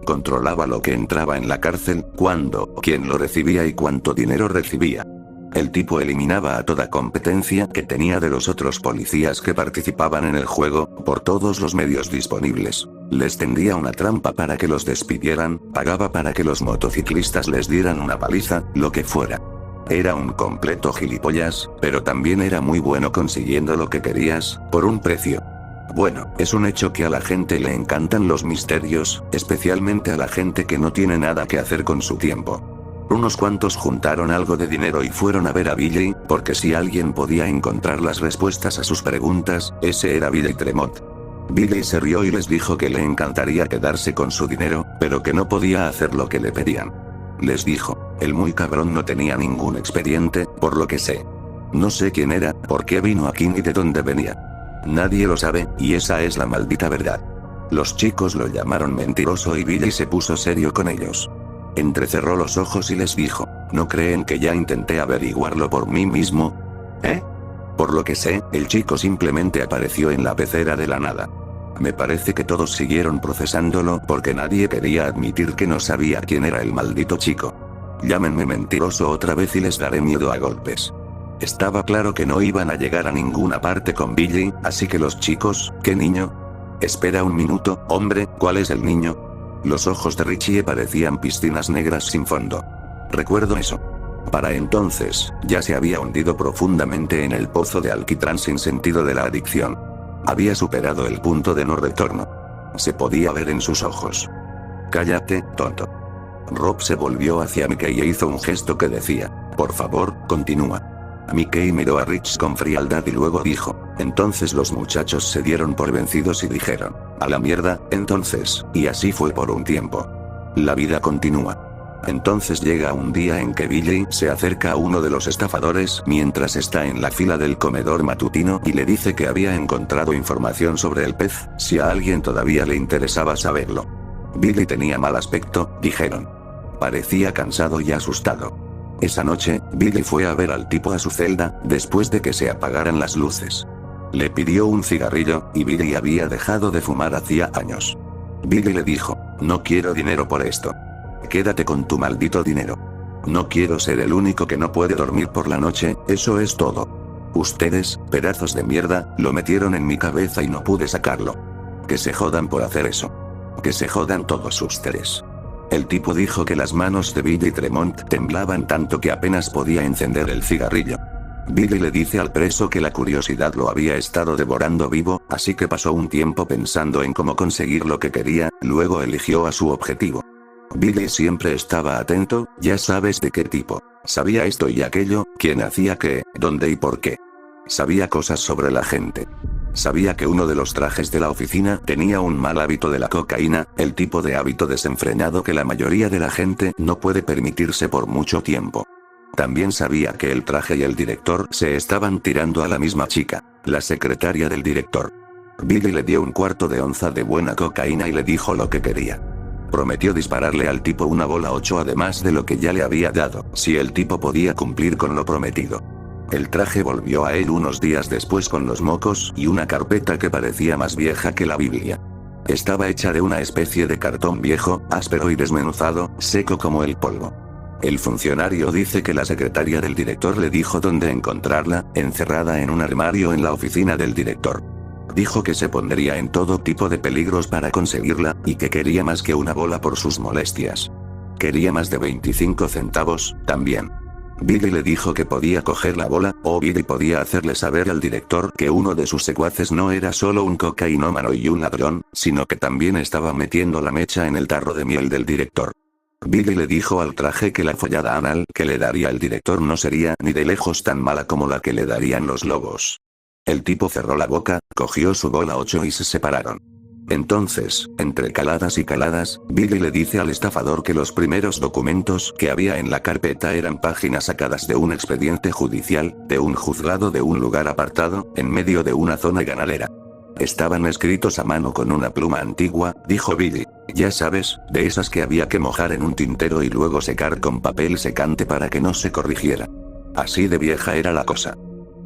S1: Controlaba lo que entraba en la cárcel, cuándo, quién lo recibía y cuánto dinero recibía. El tipo eliminaba a toda competencia que tenía de los otros policías que participaban en el juego, por todos los medios disponibles. Les tendía una trampa para que los despidieran, pagaba para que los motociclistas les dieran una paliza, lo que fuera. Era un completo gilipollas, pero también era muy bueno consiguiendo lo que querías, por un precio. Bueno, es un hecho que a la gente le encantan los misterios, especialmente a la gente que no tiene nada que hacer con su tiempo. Unos cuantos juntaron algo de dinero y fueron a ver a Billy, porque si alguien podía encontrar las respuestas a sus preguntas, ese era Billy Tremont. Billy se rió y les dijo que le encantaría quedarse con su dinero, pero que no podía hacer lo que le pedían. Les dijo, el muy cabrón no tenía ningún expediente, por lo que sé. No sé quién era, por qué vino aquí ni de dónde venía. Nadie lo sabe, y esa es la maldita verdad. Los chicos lo llamaron mentiroso y Billy se puso serio con ellos. Entrecerró los ojos y les dijo, ¿no creen que ya intenté averiguarlo por mí mismo? ¿Eh? Por lo que sé, el chico simplemente apareció en la pecera de la nada. Me parece que todos siguieron procesándolo porque nadie quería admitir que no sabía quién era el maldito chico. Llámenme mentiroso otra vez y les daré miedo a golpes. Estaba claro que no iban a llegar a ninguna parte con Billy, así que los chicos, ¿qué niño? Espera un minuto, hombre, ¿cuál es el niño? Los ojos de Richie parecían piscinas negras sin fondo. Recuerdo eso. Para entonces, ya se había hundido profundamente en el pozo de alquitrán sin sentido de la adicción. Había superado el punto de no retorno. Se podía ver en sus ojos. Cállate, tonto. Rob se volvió hacia Mickey e hizo un gesto que decía, por favor, continúa. Mickey miró a Rich con frialdad y luego dijo, entonces los muchachos se dieron por vencidos y dijeron, a la mierda, entonces, y así fue por un tiempo. La vida continúa. Entonces llega un día en que Billy se acerca a uno de los estafadores mientras está en la fila del comedor matutino y le dice que había encontrado información sobre el pez, si a alguien todavía le interesaba saberlo. Billy tenía mal aspecto, dijeron. Parecía cansado y asustado. Esa noche, Billy fue a ver al tipo a su celda, después de que se apagaran las luces. Le pidió un cigarrillo, y Billy había dejado de fumar hacía años. Billy le dijo: no quiero dinero por esto. Quédate con tu maldito dinero. No quiero ser el único que no puede dormir por la noche, eso es todo. Ustedes, pedazos de mierda, lo metieron en mi cabeza y no pude sacarlo. Que se jodan por hacer eso. Que se jodan todos ustedes. El tipo dijo que las manos de Billy Tremont temblaban tanto que apenas podía encender el cigarrillo. Billy le dice al preso que la curiosidad lo había estado devorando vivo, así que pasó un tiempo pensando en cómo conseguir lo que quería, luego eligió a su objetivo. Billy siempre estaba atento, ya sabes de qué tipo. Sabía esto y aquello, quién hacía qué, dónde y por qué. Sabía cosas sobre la gente. Sabía que uno de los trajes de la oficina tenía un mal hábito de la cocaína, el tipo de hábito desenfrenado que la mayoría de la gente no puede permitirse por mucho tiempo. También sabía que el traje y el director se estaban tirando a la misma chica, la secretaria del director. Billy le dio 1/4 de onza de buena cocaína y le dijo lo que quería. Prometió dispararle al tipo una bola 8 además de lo que ya le había dado, si el tipo podía cumplir con lo prometido. El traje volvió a él unos días después con los mocos y una carpeta que parecía más vieja que la Biblia. Estaba hecha de una especie de cartón viejo, áspero y desmenuzado, seco como el polvo. El funcionario dice que la secretaria del director le dijo dónde encontrarla, encerrada en un armario en la oficina del director. Dijo que se pondría en todo tipo de peligros para conseguirla, y que quería más que una bola por sus molestias. Quería más de 25 centavos, también. Billy le dijo que podía coger la bola, o Billy podía hacerle saber al director que uno de sus secuaces no era solo un cocainómano y un ladrón, sino que también estaba metiendo la mecha en el tarro de miel del director. Billy le dijo al traje que la follada anal que le daría el director no sería ni de lejos tan mala como la que le darían los lobos. El tipo cerró la boca, cogió su bola 8 y se separaron. Entonces, entre caladas y caladas, Billy le dice al estafador que los primeros documentos que había en la carpeta eran páginas sacadas de un expediente judicial, de un juzgado de un lugar apartado, en medio de una zona ganadera. Estaban escritos a mano con una pluma antigua, dijo Billy. Ya sabes, de esas que había que mojar en un tintero y luego secar con papel secante para que no se corrigiera. Así de vieja era la cosa.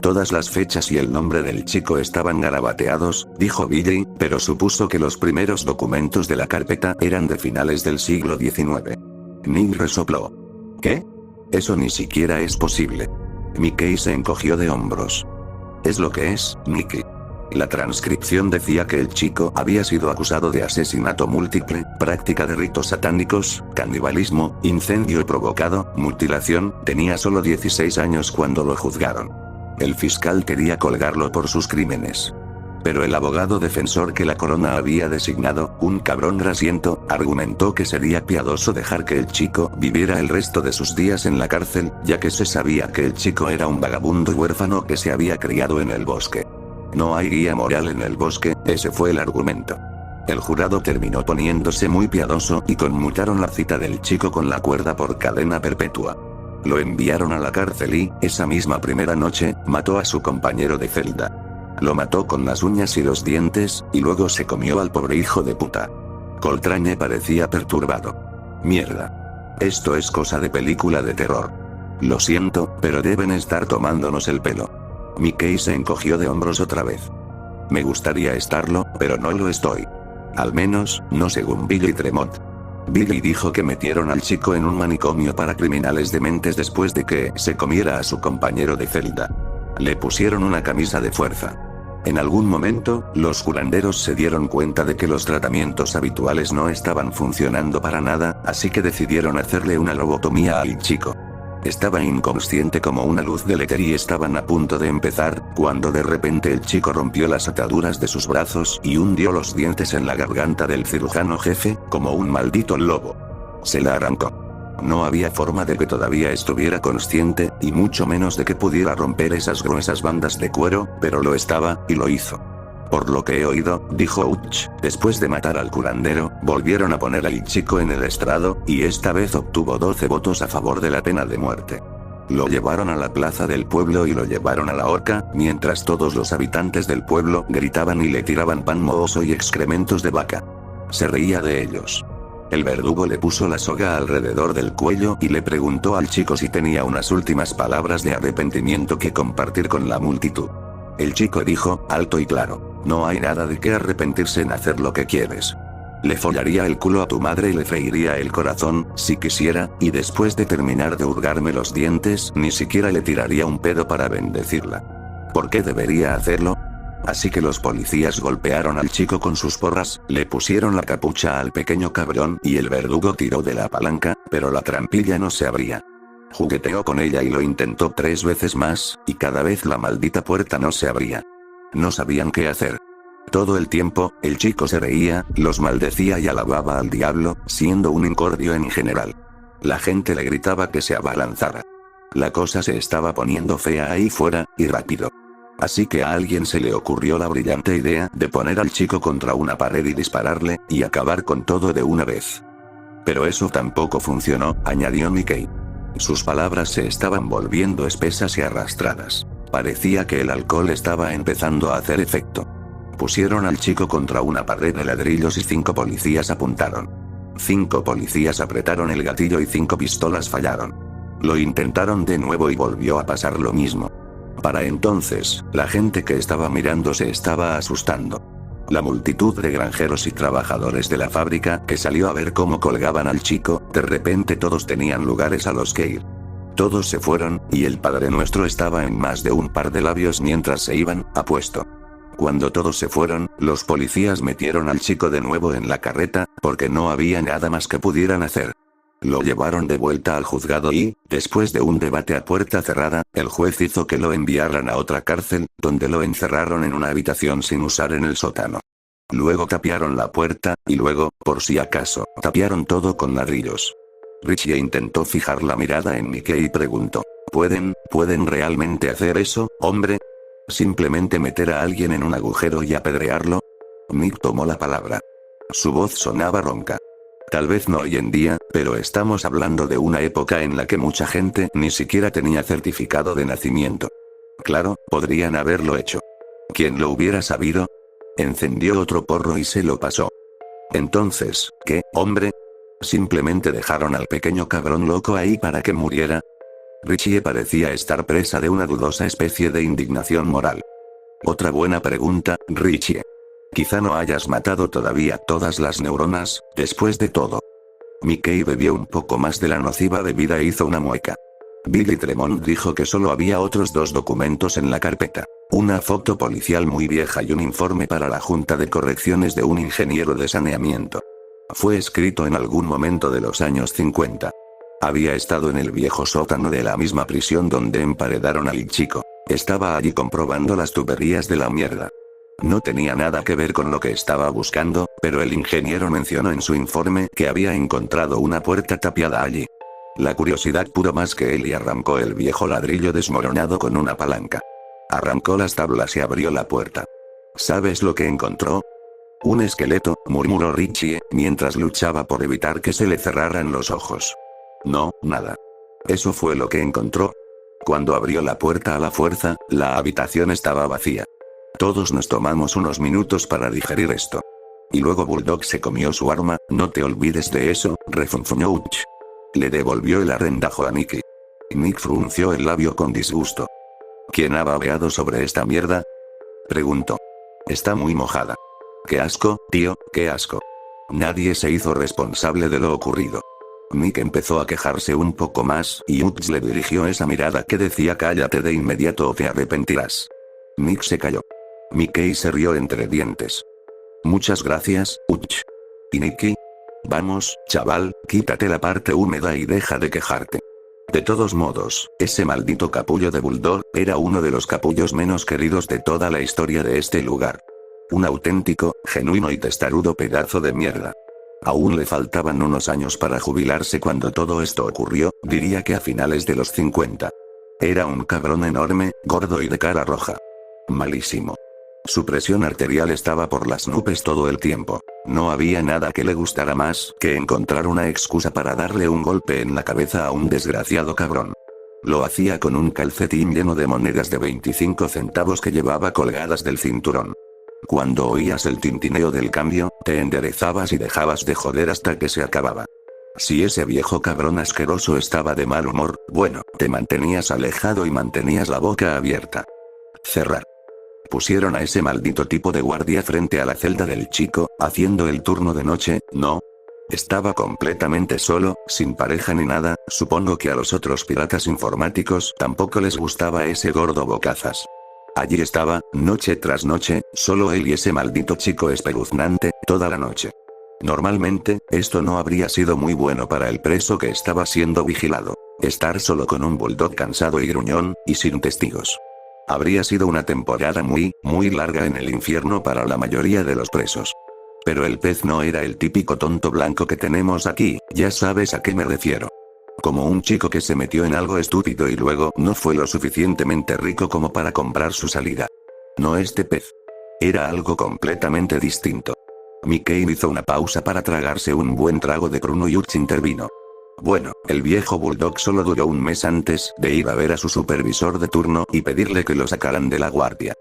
S1: Todas las fechas y el nombre del chico estaban garabateados, dijo Billy, pero supuso que los primeros documentos de la carpeta eran de finales del siglo XIX. Nick resopló. ¿Qué? Eso ni siquiera es posible. Mickey se encogió de hombros. Es lo que es, Mickey. La transcripción decía que el chico había sido acusado de asesinato múltiple, práctica de ritos satánicos, canibalismo, incendio provocado, mutilación, tenía solo 16 años cuando lo juzgaron. El fiscal quería colgarlo por sus crímenes. Pero el abogado defensor que la corona había designado, un cabrón grasiento, argumentó que sería piadoso dejar que el chico viviera el resto de sus días en la cárcel, ya que se sabía que el chico era un vagabundo huérfano que se había criado en el bosque. No hay guía moral en el bosque, ese fue el argumento. El jurado terminó poniéndose muy piadoso y conmutaron la cita del chico con la cuerda por cadena perpetua. Lo enviaron a la cárcel y, esa misma primera noche, mató a su compañero de celda. Lo mató con las uñas y los dientes, y luego se comió al pobre hijo de puta. Coltrane parecía perturbado. Mierda. Esto es cosa de película de terror. Lo siento, pero deben estar tomándonos el pelo. Mickey se encogió de hombros otra vez. Me gustaría estarlo, pero no lo estoy. Al menos, no según Billy Tremont. Billy dijo que metieron al chico en un manicomio para criminales dementes después de que se comiera a su compañero de celda. Le pusieron una camisa de fuerza. En algún momento, los curanderos se dieron cuenta de que los tratamientos habituales no estaban funcionando para nada, así que decidieron hacerle una lobotomía al chico. Estaba inconsciente como una luz de éter y estaban a punto de empezar, cuando de repente el chico rompió las ataduras de sus brazos y hundió los dientes en la garganta del cirujano jefe, como un maldito lobo. Se la arrancó. No había forma de que todavía estuviera consciente, y mucho menos de que pudiera romper esas gruesas bandas de cuero, pero lo estaba, y lo hizo. Por lo que he oído, dijo Utch, después de matar al curandero, volvieron a poner al chico en el estrado, y esta vez obtuvo 12 votos a favor de la pena de muerte. Lo llevaron a la plaza del pueblo y lo llevaron a la horca, mientras todos los habitantes del pueblo gritaban y le tiraban pan mohoso y excrementos de vaca. Se reía de ellos. El verdugo le puso la soga alrededor del cuello y le preguntó al chico si tenía unas últimas palabras de arrepentimiento que compartir con la multitud. El chico dijo, alto y claro, no hay nada de qué arrepentirse en hacer lo que quieres. Le follaría el culo a tu madre y le freiría el corazón, si quisiera, y después de terminar de hurgarme los dientes, ni siquiera le tiraría un pedo para bendecirla. ¿Por qué debería hacerlo? Así que los policías golpearon al chico con sus porras, le pusieron la capucha al pequeño cabrón y el verdugo tiró de la palanca, pero la trampilla no se abría. Jugueteó con ella y lo intentó 3 veces más, y cada vez la maldita puerta no se abría. No sabían qué hacer. Todo el tiempo, el chico se reía, los maldecía y alababa al diablo, siendo un incordio en general. La gente le gritaba que se abalanzara. La cosa se estaba poniendo fea ahí fuera, y rápido. Así que a alguien se le ocurrió la brillante idea de poner al chico contra una pared y dispararle, y acabar con todo de una vez. Pero eso tampoco funcionó, añadió Mickey. Sus palabras se estaban volviendo espesas y arrastradas. Parecía que el alcohol estaba empezando a hacer efecto. Pusieron al chico contra una pared de ladrillos y 5 policías apuntaron. 5 policías apretaron el gatillo y 5 pistolas fallaron. Lo intentaron de nuevo y volvió a pasar lo mismo. Para entonces, la gente que estaba mirando se estaba asustando. La multitud de granjeros y trabajadores de la fábrica que salió a ver cómo colgaban al chico, de repente todos tenían lugares a los que ir. Todos se fueron, y el Padre Nuestro estaba en más de un par de labios mientras se iban, apuesto. Cuando todos se fueron, los policías metieron al chico de nuevo en la carreta, porque no había nada más que pudieran hacer. Lo llevaron de vuelta al juzgado y, después de un debate a puerta cerrada, el juez hizo que lo enviaran a otra cárcel, donde lo encerraron en una habitación sin usar en el sótano. Luego tapiaron la puerta, y luego, por si acaso, tapiaron todo con ladrillos. Richie intentó fijar la mirada en Mickey y preguntó, ¿Pueden realmente hacer eso, hombre? ¿Simplemente meter a alguien en un agujero y apedrearlo? Mick tomó la palabra. Su voz sonaba ronca. Tal vez no hoy en día, pero estamos hablando de una época en la que mucha gente ni siquiera tenía certificado de nacimiento. Claro, podrían haberlo hecho. ¿Quién lo hubiera sabido? Encendió otro porro y se lo pasó. Entonces, ¿qué, hombre? ¿Simplemente dejaron al pequeño cabrón loco ahí para que muriera? Richie parecía estar presa de una dudosa especie de indignación moral. Otra buena pregunta, Richie. Quizá no hayas matado todavía todas las neuronas, después de todo. Mickey bebió un poco más de la nociva bebida e hizo una mueca. Billy Tremont dijo que solo había otros 2 documentos en la carpeta. Una foto policial muy vieja y un informe para la Junta de Correcciones de un ingeniero de saneamiento. Fue escrito en algún momento de los años 50. Había estado en el viejo sótano de la misma prisión donde emparedaron al chico. Estaba allí comprobando las tuberías de la mierda. No tenía nada que ver con lo que estaba buscando, pero el ingeniero mencionó en su informe que había encontrado una puerta tapiada allí. La curiosidad pudo más que él y arrancó el viejo ladrillo desmoronado con una palanca. Arrancó las tablas y abrió la puerta. ¿Sabes lo que encontró? Un esqueleto, murmuró Richie, mientras luchaba por evitar que se le cerraran los ojos. No, nada. Eso fue lo que encontró. Cuando abrió la puerta a la fuerza, la habitación estaba vacía. Todos nos tomamos unos minutos para digerir esto. Y luego Bulldog se comió su arma, no te olvides de eso, refunfuñó Hutch. Le devolvió el arrendajo a Nicky. Nick frunció el labio con disgusto. ¿Quién ha babeado sobre esta mierda? Preguntó. Está muy mojada. Qué asco, tío, qué asco. Nadie se hizo responsable de lo ocurrido. Nick empezó a quejarse un poco más, y Hutch le dirigió esa mirada que decía cállate de inmediato o te arrepentirás. Nick se calló. Mickey se rió entre dientes. Muchas gracias, Hutch. ¿Y Nicky? Vamos, chaval, quítate la parte húmeda y deja de quejarte. De todos modos, ese maldito capullo de Bulldog era uno de los capullos menos queridos de toda la historia de este lugar. Un auténtico, genuino y testarudo pedazo de mierda. Aún le faltaban unos años para jubilarse cuando todo esto ocurrió, diría que a finales de los 50. Era un cabrón enorme, gordo y de cara roja. Malísimo. Su presión arterial estaba por las nubes todo el tiempo. No había nada que le gustara más que encontrar una excusa para darle un golpe en la cabeza a un desgraciado cabrón. Lo hacía con un calcetín lleno de monedas de 25 centavos que llevaba colgadas del cinturón. Cuando oías el tintineo del cambio, te enderezabas y dejabas de joder hasta que se acababa. Si ese viejo cabrón asqueroso estaba de mal humor, bueno, te mantenías alejado y mantenías la boca abierta. Cerrar. Pusieron a ese maldito tipo de guardia frente a la celda del chico, haciendo el turno de noche, ¿no? Estaba completamente solo, sin pareja ni nada, supongo que a los otros piratas informáticos tampoco les gustaba ese gordo bocazas. Allí estaba, noche tras noche, solo él y ese maldito chico espeluznante, toda la noche. Normalmente, esto no habría sido muy bueno para el preso que estaba siendo vigilado. Estar solo con un bulldog cansado y gruñón, y sin testigos. Habría sido una temporada muy larga en el infierno para la mayoría de los presos. Pero el pez no era el típico tonto blanco que tenemos aquí, ya sabes a qué me refiero. Como un chico que se metió en algo estúpido y luego no fue lo suficientemente rico como para comprar su salida. No este pez. Era algo completamente distinto. Mickey hizo una pausa para tragarse un buen trago de pruno y Uch intervino. Bueno, el viejo bulldog solo duró un mes antes de ir a ver a su supervisor de turno y pedirle que lo sacaran de la guardia.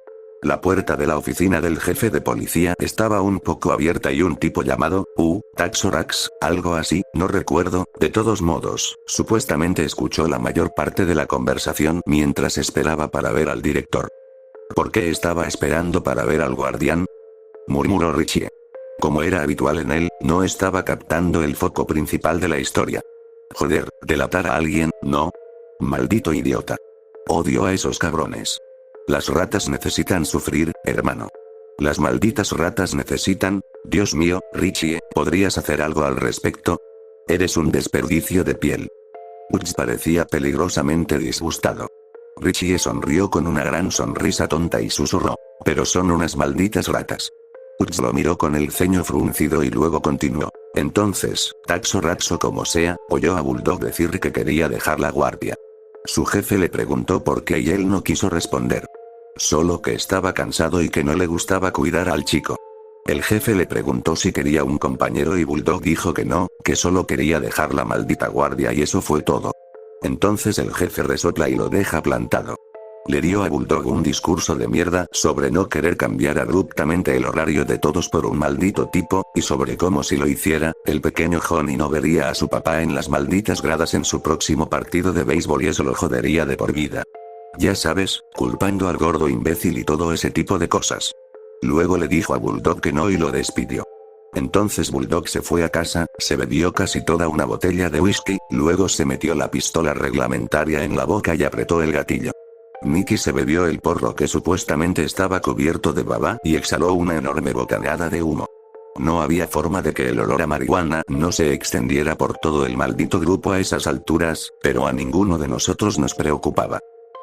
S1: La puerta de la oficina del jefe de policía estaba un poco abierta y un tipo llamado, Taxorax, algo así, no recuerdo, de todos modos, supuestamente escuchó la mayor parte de la conversación mientras esperaba para ver al director. ¿Por qué estaba esperando para ver al guardián?, murmuró Richie. Como era habitual en él, no estaba captando el foco principal de la historia. Joder, delatar a alguien, ¿no? Maldito idiota. Odio a esos cabrones. Las ratas necesitan sufrir, hermano. Las malditas ratas necesitan... Dios mío, Richie, ¿podrías hacer algo al respecto? Eres un desperdicio de piel. Uch parecía peligrosamente disgustado. Richie sonrió con una gran sonrisa tonta y susurró. Pero son unas malditas ratas. Uch lo miró con el ceño fruncido y luego continuó. Entonces, Taxorax o como sea, oyó a Bulldog decir que quería dejar la guardia. Su jefe le preguntó por qué y él no quiso responder. Solo que estaba cansado y que no le gustaba cuidar al chico. El jefe le preguntó si quería un compañero y Bulldog dijo que no, que solo quería dejar la maldita guardia y eso fue todo. Entonces el jefe resopla y lo deja plantado. Le dio a Bulldog un discurso de mierda sobre no querer cambiar abruptamente el horario de todos por un maldito tipo, y sobre cómo si lo hiciera, el pequeño Johnny no vería a su papá en las malditas gradas en su próximo partido de béisbol y eso lo jodería de por vida. Ya sabes, culpando al gordo imbécil y todo ese tipo de cosas. Luego le dijo a Bulldog que no y lo despidió. Entonces Bulldog se fue a casa, se bebió casi toda una botella de whisky, luego se metió la pistola reglamentaria en la boca y apretó el gatillo. Mickey se bebió el porro que supuestamente estaba cubierto de baba y exhaló una enorme bocanada de humo. No había forma de que el olor a marihuana no se extendiera por todo el maldito grupo a esas alturas, pero a ninguno de nosotros nos preocupaba.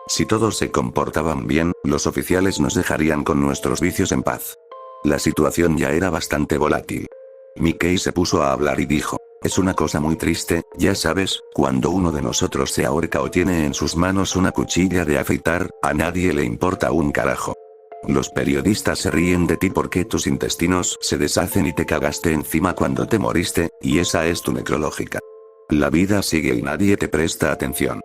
S1: Si todos se comportaban bien, los oficiales nos dejarían con nuestros vicios en paz. La situación ya era bastante volátil. Mickey se puso a hablar y dijo. Es una cosa muy triste, ya sabes, cuando uno de nosotros se ahorca o tiene en sus manos una cuchilla de afeitar, a nadie le importa un carajo. Los periodistas se ríen de ti porque tus intestinos se deshacen y te cagaste encima cuando te moriste, y esa es tu necrológica. La vida sigue y nadie te presta atención.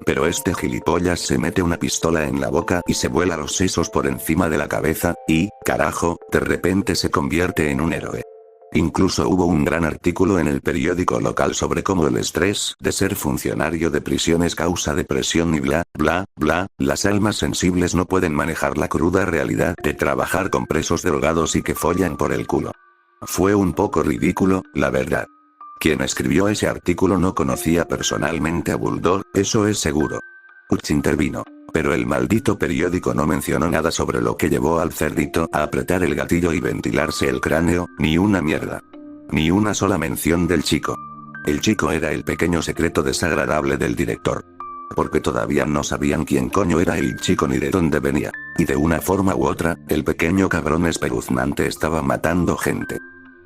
S1: Pero este gilipollas se mete una pistola en la boca y se vuela los sesos por encima de la cabeza, y, carajo, de repente se convierte en un héroe. Incluso hubo un gran artículo en el periódico local sobre cómo el estrés de ser funcionario de prisiones causa depresión y bla, bla, bla, las almas sensibles no pueden manejar la cruda realidad de trabajar con presos drogados y que follan por el culo. Fue un poco ridículo, la verdad. Quien escribió ese artículo no conocía personalmente a Bulldog, eso es seguro. Uch intervino. Pero el maldito periódico no mencionó nada sobre lo que llevó al cerdito a apretar el gatillo y ventilarse el cráneo, ni una mierda. Ni una sola mención del chico. El chico era el pequeño secreto desagradable del director. Porque todavía no sabían quién coño era el chico ni de dónde venía. Y de una forma u otra, el pequeño cabrón espeluznante estaba matando gente.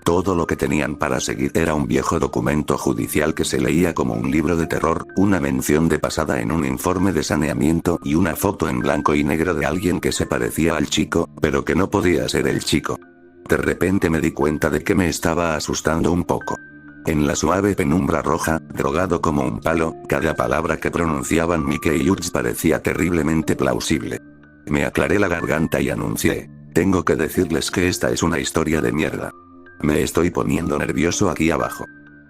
S1: Todo lo que tenían para seguir era un viejo documento judicial que se leía como un libro de terror, una mención de pasada en un informe de saneamiento y una foto en blanco y negro de alguien que se parecía al chico, pero que no podía ser el chico. De repente me di cuenta de que me estaba asustando un poco. En la suave penumbra roja, drogado como un palo, cada palabra que pronunciaban Mickey y Uch parecía terriblemente plausible. Me aclaré la garganta y anuncié. Tengo que decirles que esta es una historia de mierda. Me estoy poniendo nervioso aquí abajo.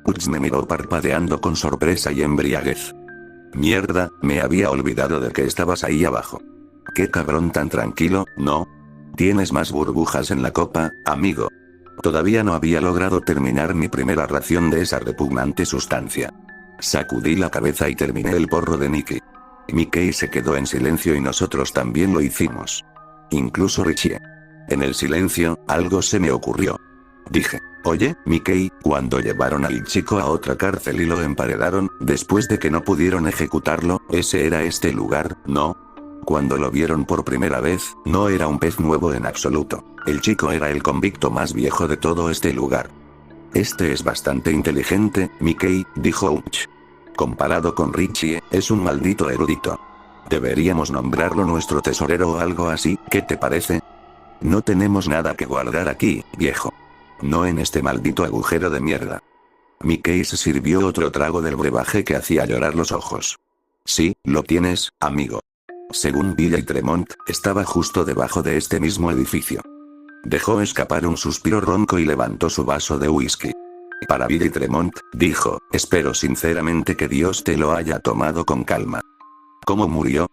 S1: Uts me miró parpadeando con sorpresa y embriaguez. Mierda, me había olvidado de que estabas ahí abajo. Qué cabrón tan tranquilo, ¿no? Tienes más burbujas en la copa, amigo. Todavía no había logrado terminar mi primera ración de esa repugnante sustancia. Sacudí la cabeza y terminé el porro de Nicky. Mickey se quedó en silencio y nosotros también lo hicimos. Incluso Richie. En el silencio, algo se me ocurrió. Dije, oye, Mickey, cuando llevaron al chico a otra cárcel y lo emparedaron, después de que no pudieron ejecutarlo, ese era este lugar, ¿no? Cuando lo vieron por primera vez, no era un pez nuevo en absoluto. El chico era el convicto más viejo de todo este lugar. Este es bastante inteligente, Mickey, dijo Uch. Comparado con Richie, es un maldito erudito. Deberíamos nombrarlo nuestro tesorero o algo así, ¿qué te parece? No tenemos nada que guardar aquí, viejo. No en este maldito agujero de mierda. Mickey se sirvió otro trago del brebaje que hacía llorar los ojos. Sí, lo tienes, amigo. Según Billy Tremont, estaba justo debajo de este mismo edificio. Dejó escapar un suspiro ronco y levantó su vaso de whisky. Para Billy Tremont, dijo, espero sinceramente que Dios te lo haya tomado con calma. ¿Cómo murió?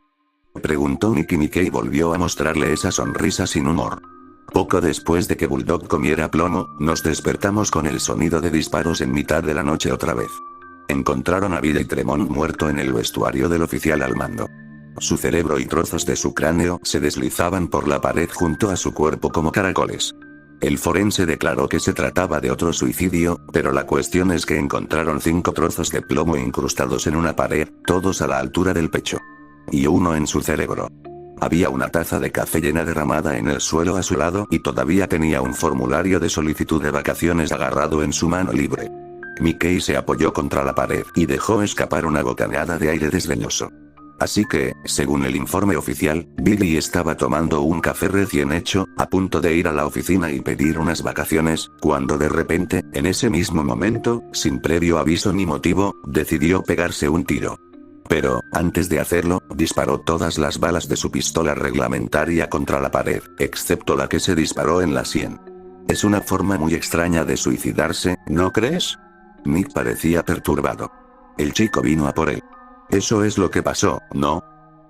S1: Preguntó Nicky. Mickey volvió a mostrarle esa sonrisa sin humor. Poco después de que Bulldog comiera plomo, nos despertamos con el sonido de disparos en mitad de la noche otra vez. Encontraron a Billy Tremont muerto en el vestuario del oficial al mando. Su cerebro y trozos de su cráneo se deslizaban por la pared junto a su cuerpo como caracoles. El forense declaró que se trataba de otro suicidio, pero la cuestión es que encontraron 5 trozos de plomo incrustados en una pared, todos a la altura del pecho. Y uno en su cerebro. Había una taza de café llena derramada en el suelo a su lado y todavía tenía un formulario de solicitud de vacaciones agarrado en su mano libre. Mickey se apoyó contra la pared y dejó escapar una bocanada de aire desdeñoso. Así que, según el informe oficial, Billy estaba tomando un café recién hecho, a punto de ir a la oficina y pedir unas vacaciones, cuando de repente, en ese mismo momento, sin previo aviso ni motivo, decidió pegarse un tiro. Pero, antes de hacerlo, disparó todas las balas de su pistola reglamentaria contra la pared, excepto la que se disparó en la sien. Es una forma muy extraña de suicidarse, ¿no crees? Nick parecía perturbado. El chico vino a por él. Eso es lo que pasó, ¿no?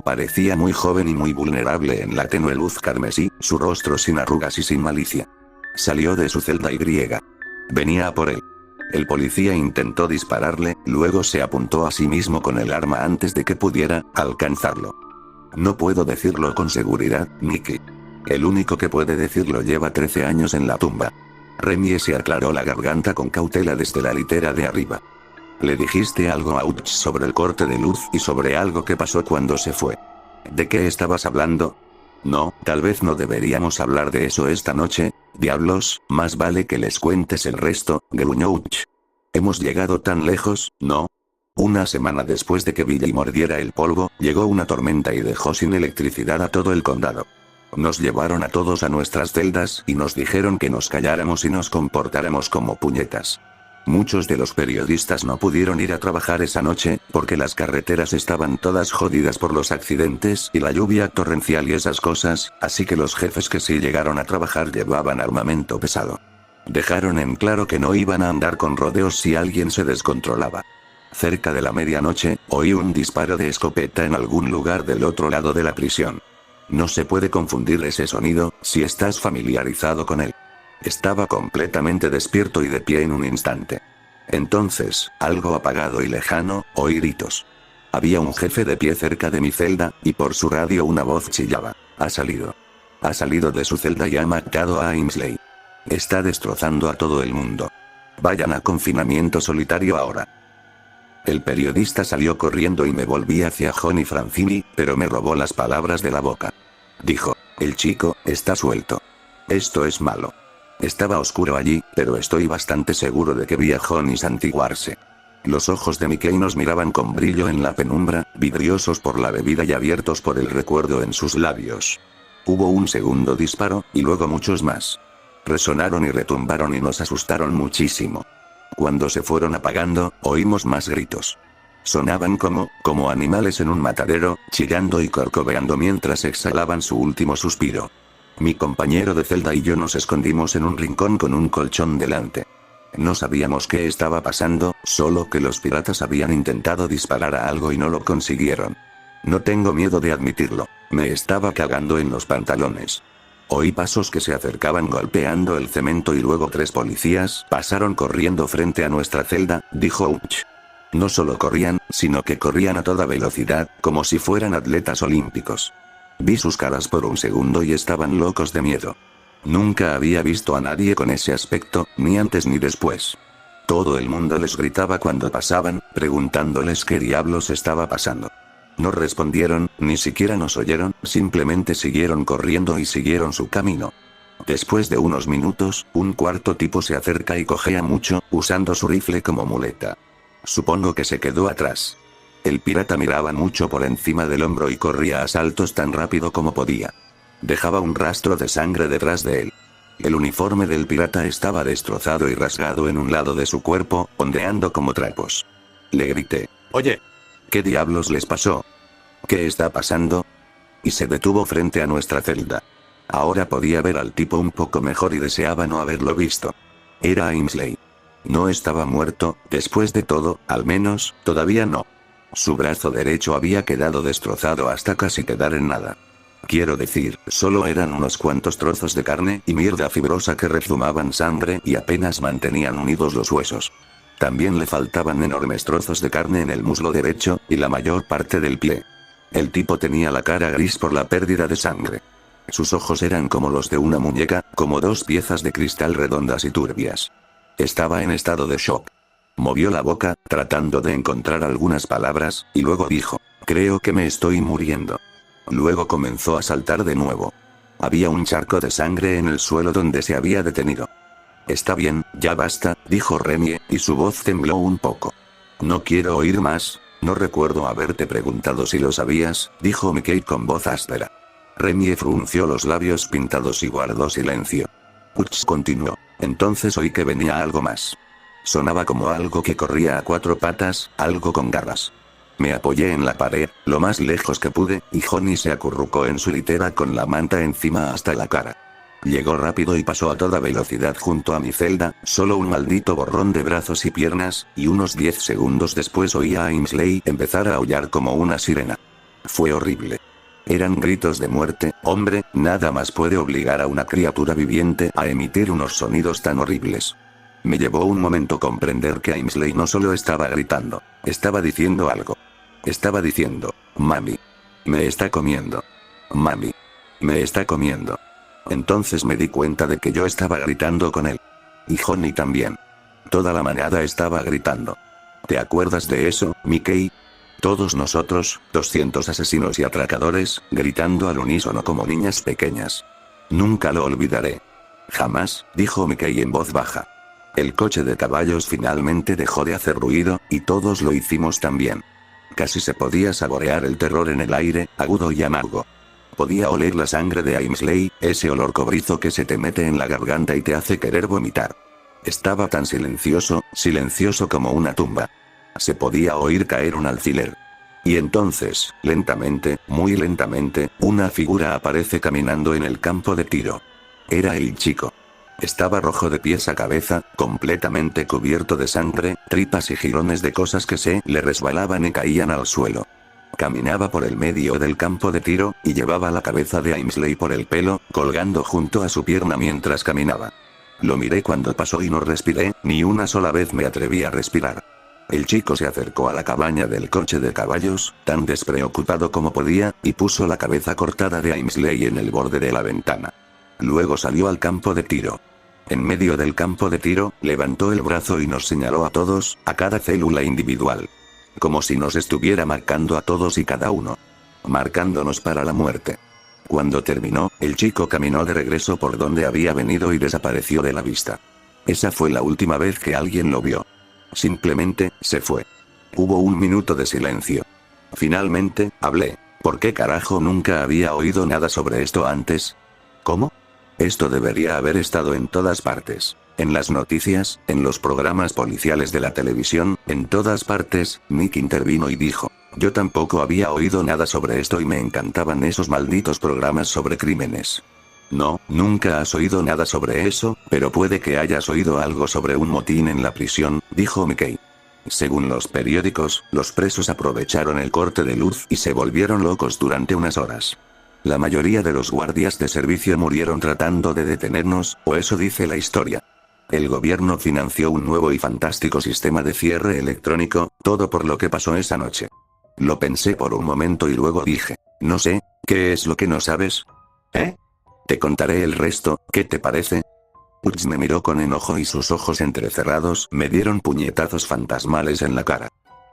S1: Parecía muy joven y muy vulnerable en la tenue luz carmesí, su rostro sin arrugas y sin malicia. Salió de su celda y venía a por él. El policía intentó dispararle, luego se apuntó a sí mismo con el arma antes de que pudiera alcanzarlo. No puedo decirlo con seguridad, Nicky. El único que puede decirlo lleva 13 años en la tumba. Remy se aclaró la garganta con cautela desde la litera de arriba. ¿Le dijiste algo a Uch sobre el corte de luz y sobre algo que pasó cuando se fue? ¿De qué estabas hablando? No, tal vez no deberíamos hablar de eso esta noche. Diablos, más vale que les cuentes el resto, gruñó Uch. Hemos llegado tan lejos, ¿no? Una semana después de que Billy mordiera el polvo, llegó una tormenta y dejó sin electricidad a todo el condado. Nos llevaron a todos a nuestras celdas y nos dijeron que nos calláramos y nos comportáramos como puñetas. Muchos de los periodistas no pudieron ir a trabajar esa noche, porque las carreteras estaban todas jodidas por los accidentes y la lluvia torrencial y esas cosas, así que los jefes que sí llegaron a trabajar llevaban armamento pesado. Dejaron en claro que no iban a andar con rodeos si alguien se descontrolaba. Cerca de la medianoche, oí un disparo de escopeta en algún lugar del otro lado de la prisión. No se puede confundir ese sonido, si estás familiarizado con él. Estaba completamente despierto y de pie en un instante. Entonces, algo apagado y lejano, oí gritos. Había un jefe de pie cerca de mi celda, y por su radio una voz chillaba. Ha salido. Ha salido de su celda y ha matado a Ainsley. Está destrozando a todo el mundo. Vayan a confinamiento solitario ahora. El periodista salió corriendo y me volví hacia Johnny Francini, pero me robó las palabras de la boca. Dijo, el chico, está suelto. Esto es malo. Estaba oscuro allí, pero estoy bastante seguro de que vi a Johnny santiguarse. Los ojos de Mickey nos miraban con brillo en la penumbra, vidriosos por la bebida y abiertos por el recuerdo en sus labios. Hubo un segundo disparo, y luego muchos más. Resonaron y retumbaron y nos asustaron muchísimo. Cuando se fueron apagando, oímos más gritos. Sonaban como animales en un matadero, chillando y corcoveando mientras exhalaban su último suspiro. Mi compañero de celda y yo nos escondimos en un rincón con un colchón delante. No sabíamos qué estaba pasando, solo que los piratas habían intentado disparar a algo y no lo consiguieron. No tengo miedo de admitirlo, me estaba cagando en los pantalones. Oí pasos que se acercaban golpeando el cemento y luego 3 policías pasaron corriendo frente a nuestra celda, dijo Unch. No solo corrían, sino que corrían a toda velocidad, como si fueran atletas olímpicos. Vi sus caras por un segundo y estaban locos de miedo. Nunca había visto a nadie con ese aspecto, ni antes ni después. Todo el mundo les gritaba cuando pasaban, preguntándoles qué diablos estaba pasando. No respondieron, ni siquiera nos oyeron, simplemente siguieron corriendo y siguieron su camino. Después de unos minutos, un cuarto tipo se acerca y cojea mucho, usando su rifle como muleta. Supongo que se quedó atrás. El pirata miraba mucho por encima del hombro y corría a saltos tan rápido como podía. Dejaba un rastro de sangre detrás de él. El uniforme del pirata estaba destrozado y rasgado en un lado de su cuerpo, ondeando como trapos. Le grité: «Oye, ¿qué diablos les pasó? ¿Qué está pasando?». Y se detuvo frente a nuestra celda. Ahora podía ver al tipo un poco mejor y deseaba no haberlo visto. Era Ainsley. No estaba muerto, después de todo, al menos, todavía no. Su brazo derecho había quedado destrozado hasta casi quedar en nada. Quiero decir, solo eran unos cuantos trozos de carne y mierda fibrosa que rezumaban sangre y apenas mantenían unidos los huesos. También le faltaban enormes trozos de carne en el muslo derecho, y la mayor parte del pie. El tipo tenía la cara gris por la pérdida de sangre. Sus ojos eran como los de una muñeca, como 2 piezas de cristal redondas y turbias. Estaba en estado de shock. Movió la boca, tratando de encontrar algunas palabras, y luego dijo: «Creo que me estoy muriendo». Luego comenzó a saltar de nuevo. Había un charco de sangre en el suelo donde se había detenido. «Está bien, ya basta», dijo Remie, y su voz tembló un poco. «No quiero oír más, no recuerdo haberte preguntado si lo sabías», dijo Mickey con voz áspera. Remie frunció los labios pintados y guardó silencio. Uch continuó: «Entonces oí que venía algo más. Sonaba como algo que corría a 4 patas, algo con garras. Me apoyé en la pared, lo más lejos que pude, y Johnny se acurrucó en su litera con la manta encima hasta la cara. Llegó rápido y pasó a toda velocidad junto a mi celda, solo un maldito borrón de brazos y piernas, y unos 10 segundos después oí a Ainsley empezar a aullar como una sirena. Fue horrible. Eran gritos de muerte, hombre, nada más puede obligar a una criatura viviente a emitir unos sonidos tan horribles. Me llevó un momento comprender que Ainsley no solo estaba gritando, estaba diciendo algo. Estaba diciendo: «Mami. Me está comiendo. Mami. Me está comiendo». Entonces me di cuenta de que yo estaba gritando con él. Y Johnny también. Toda la manada estaba gritando. ¿Te acuerdas de eso, Mickey? Todos nosotros, 200 asesinos y atracadores, gritando al unísono como niñas pequeñas. Nunca lo olvidaré. Jamás, dijo Mickey en voz baja. El coche de caballos finalmente dejó de hacer ruido, y todos lo hicimos también. Casi se podía saborear el terror en el aire, agudo y amargo. Podía oler la sangre de Ainsley, ese olor cobrizo que se te mete en la garganta y te hace querer vomitar. Estaba tan silencioso, silencioso como una tumba. Se podía oír caer un alfiler. Y entonces, lentamente, muy lentamente, una figura aparece caminando en el campo de tiro. Era el chico. Estaba rojo de pies a cabeza, completamente cubierto de sangre, tripas y jirones de cosas que se le resbalaban y caían al suelo. Caminaba por el medio del campo de tiro, y llevaba la cabeza de Ainsley por el pelo, colgando junto a su pierna mientras caminaba. Lo miré cuando pasó y no respiré, ni una sola vez me atreví a respirar. El chico se acercó a la cabaña del coche de caballos, tan despreocupado como podía, y puso la cabeza cortada de Ainsley en el borde de la ventana. Luego salió al campo de tiro. En medio del campo de tiro, levantó el brazo y nos señaló a todos, a cada célula individual. Como si nos estuviera marcando a todos y cada uno. Marcándonos para la muerte. Cuando terminó, el chico caminó de regreso por donde había venido y desapareció de la vista. Esa fue la última vez que alguien lo vio. Simplemente, se fue. Hubo un minuto de silencio. Finalmente, hablé. ¿Por qué carajo nunca había oído nada sobre esto antes? ¿Cómo? Esto debería haber estado en todas partes. En las noticias, en los programas policiales de la televisión, en todas partes. Nick intervino y dijo: yo tampoco había oído nada sobre esto y me encantaban esos malditos programas sobre crímenes. No, nunca has oído nada sobre eso, pero puede que hayas oído algo sobre un motín en la prisión, dijo Mickey. Según los periódicos, los presos aprovecharon el corte de luz y se volvieron locos durante unas horas. La mayoría de los guardias de servicio murieron tratando de detenernos, o eso dice la historia. El gobierno financió un nuevo y fantástico sistema de cierre electrónico, todo por lo que pasó esa noche. Lo pensé por un momento y luego dije, no sé, ¿qué es lo que no sabes? ¿Eh? Te contaré el resto, ¿qué te parece? Uts me miró con enojo y sus ojos entrecerrados me dieron puñetazos fantasmales en la cara.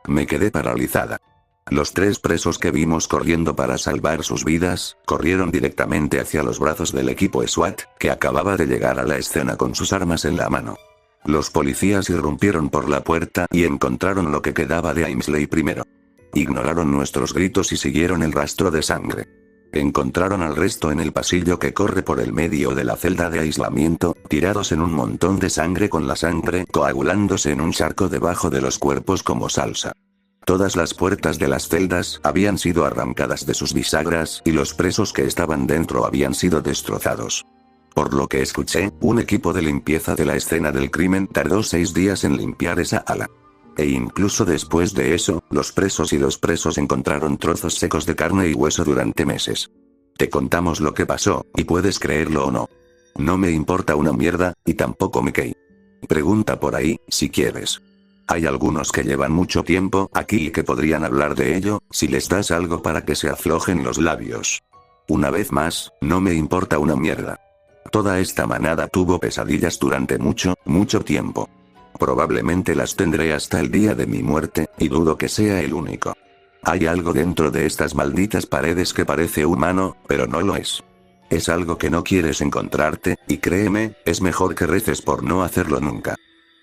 S1: Me quedé paralizada. Los 3 presos que vimos corriendo para salvar sus vidas, corrieron directamente hacia los brazos del equipo SWAT, que acababa de llegar a la escena con sus armas en la mano. Los policías irrumpieron por la puerta y encontraron lo que quedaba de Ainsley primero. Ignoraron nuestros gritos y siguieron el rastro de sangre. Encontraron al resto en el pasillo que corre por el medio de la celda de aislamiento, tirados en un montón de sangre con la sangre coagulándose en un charco debajo de los cuerpos como salsa. Todas las puertas de las celdas habían sido arrancadas de sus bisagras y los presos que estaban dentro habían sido destrozados. Por lo que escuché, un equipo de limpieza de la escena del crimen tardó 6 días en limpiar esa ala. E incluso después de eso, los presos y los presos encontraron trozos secos de carne y hueso durante meses. Te contamos lo que pasó, y puedes creerlo o no. No me importa una mierda, y tampoco Mickey. Pregunta por ahí, si quieres. Hay algunos que llevan mucho tiempo aquí y que podrían hablar de ello, si les das algo para que se aflojen los labios. Una vez más, no me importa una mierda. Toda esta manada tuvo pesadillas durante mucho, mucho tiempo. Probablemente las tendré hasta el día de mi muerte, y dudo que sea el único. Hay algo dentro de estas malditas paredes que parece humano, pero no lo es. Es algo que no quieres encontrarte, y créeme, es mejor que reces por no hacerlo nunca.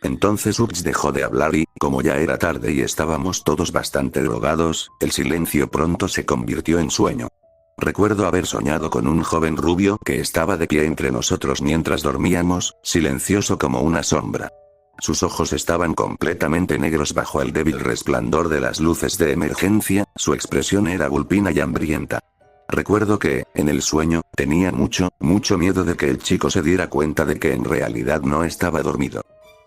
S1: Entonces Ups dejó de hablar y, como ya era tarde y estábamos todos bastante drogados, el silencio pronto se convirtió en sueño. Recuerdo haber soñado con un joven rubio que estaba de pie entre nosotros mientras dormíamos, silencioso como una sombra. Sus ojos estaban completamente negros bajo el débil resplandor de las luces de emergencia, su expresión era vulpina y hambrienta. Recuerdo que, en el sueño, tenía mucho, mucho miedo de que el chico se diera cuenta de que en realidad no estaba dormido.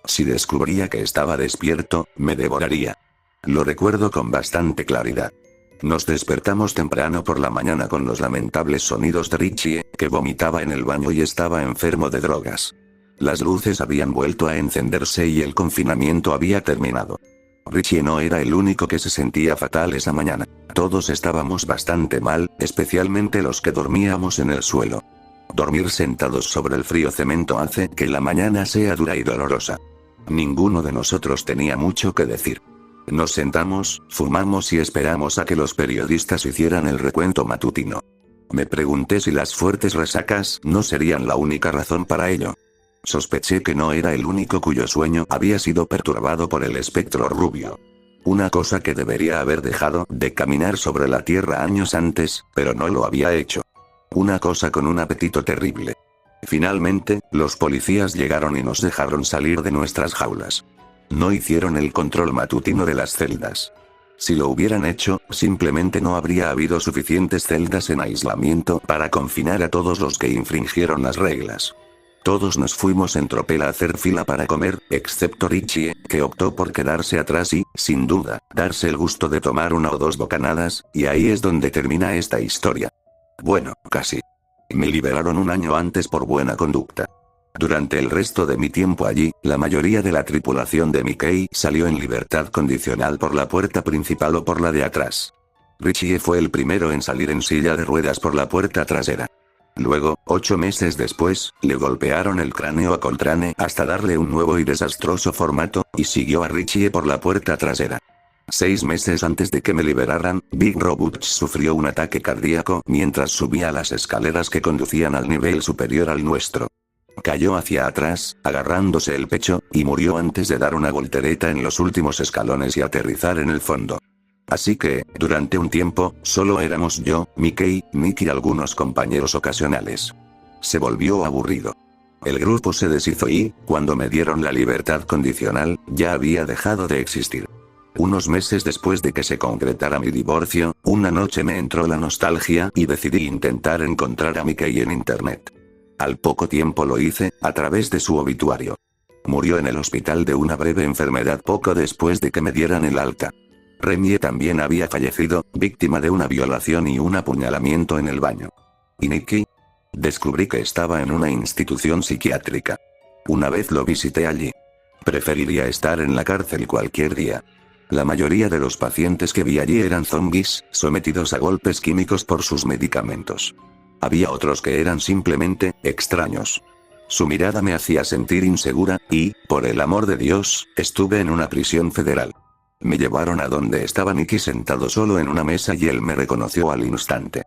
S1: Si descubría que estaba despierto, me devoraría. Lo recuerdo con bastante claridad. Nos despertamos temprano por la mañana con los lamentables sonidos de Richie, que vomitaba en el baño y estaba enfermo de drogas. Las luces habían vuelto a encenderse y el confinamiento había terminado. Richie no era el único que se sentía fatal esa mañana. Todos estábamos bastante mal, especialmente los que dormíamos en el suelo. Dormir sentados sobre el frío cemento hace que la mañana sea dura y dolorosa. Ninguno de nosotros tenía mucho que decir. Nos sentamos, fumamos y esperamos a que los periodistas hicieran el recuento matutino. Me pregunté si las fuertes resacas no serían la única razón para ello. Sospeché que no era el único cuyo sueño había sido perturbado por el espectro rubio. Una cosa que debería haber dejado de caminar sobre la tierra años antes, pero no lo había hecho. Una cosa con un apetito terrible. Finalmente, los policías llegaron y nos dejaron salir de nuestras jaulas. No hicieron el control matutino de las celdas. Si lo hubieran hecho, simplemente no habría habido suficientes celdas en aislamiento para confinar a todos los que infringieron las reglas. Todos nos fuimos en tropel a hacer fila para comer, excepto Richie, que optó por quedarse atrás y, sin duda, darse el gusto de tomar 1 o 2 bocanadas, y ahí es donde termina esta historia. Bueno, casi. Me liberaron un año antes por buena conducta. Durante el resto de mi tiempo allí, la mayoría de la tripulación de Mickey salió en libertad condicional por la puerta principal o por la de atrás. Richie fue el primero en salir en silla de ruedas por la puerta trasera. Luego, 8 meses después, le golpearon el cráneo a Coltrane hasta darle un nuevo y desastroso formato, y siguió a Richie por la puerta trasera. 6 meses antes de que me liberaran, Big Robuch sufrió un ataque cardíaco mientras subía las escaleras que conducían al nivel superior al nuestro. Cayó hacia atrás, agarrándose el pecho, y murió antes de dar una voltereta en los últimos escalones y aterrizar en el fondo. Así que, durante un tiempo, solo éramos yo, Mickey, Nick y algunos compañeros ocasionales. Se volvió aburrido. El grupo se deshizo y, cuando me dieron la libertad condicional, ya había dejado de existir. Unos meses después de que se concretara mi divorcio, una noche me entró la nostalgia y decidí intentar encontrar a Mickey en internet. Al poco tiempo lo hice, a través de su obituario. Murió en el hospital de una breve enfermedad poco después de que me dieran el alta. Remie también había fallecido, víctima de una violación y un apuñalamiento en el baño. ¿Y Nikki? Descubrí que estaba en una institución psiquiátrica. Una vez lo visité allí. Preferiría estar en la cárcel cualquier día. La mayoría de los pacientes que vi allí eran zombies, sometidos a golpes químicos por sus medicamentos. Había otros que eran simplemente extraños. Su mirada me hacía sentir insegura, y, por el amor de Dios, estuve en una prisión federal. Me llevaron a donde estaba Nikki sentado solo en una mesa y él me reconoció al instante.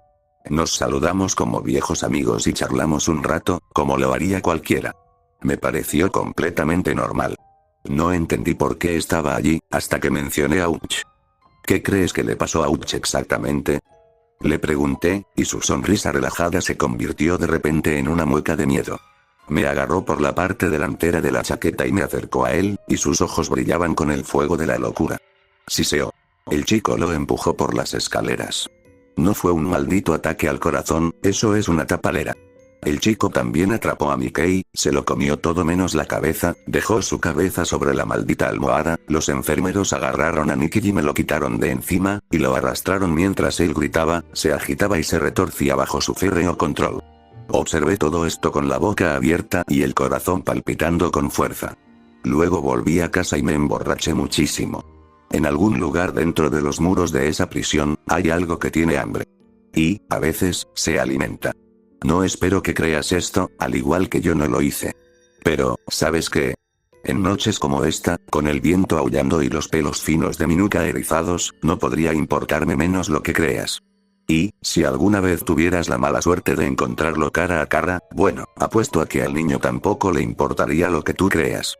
S1: Nos saludamos como viejos amigos y charlamos un rato, como lo haría cualquiera. Me pareció completamente normal. No entendí por qué estaba allí, hasta que mencioné a Uch. ¿Qué crees que le pasó a Uch exactamente? Le pregunté, y su sonrisa relajada se convirtió de repente en una mueca de miedo. Me agarró por la parte delantera de la chaqueta y me acercó a él, y sus ojos brillaban con el fuego de la locura. Siseó. El chico lo empujó por las escaleras. No fue un maldito ataque al corazón, eso es una tapadera. El chico también atrapó a Mickey, se lo comió todo menos la cabeza, dejó su cabeza sobre la maldita almohada, los enfermeros agarraron a Nikki y me lo quitaron de encima, y lo arrastraron mientras él gritaba, se agitaba y se retorcía bajo su férreo control. Observé todo esto con la boca abierta y el corazón palpitando con fuerza. Luego volví a casa y me emborraché muchísimo. En algún lugar dentro de los muros de esa prisión, hay algo que tiene hambre. Y, a veces, se alimenta. No espero que creas esto, al igual que yo no lo hice. Pero, ¿sabes qué? En noches como esta, con el viento aullando y los pelos finos de mi nuca erizados, no podría importarme menos lo que creas. Y, si alguna vez tuvieras la mala suerte de encontrarlo cara a cara, bueno, apuesto a que al niño tampoco le importaría lo que tú creas.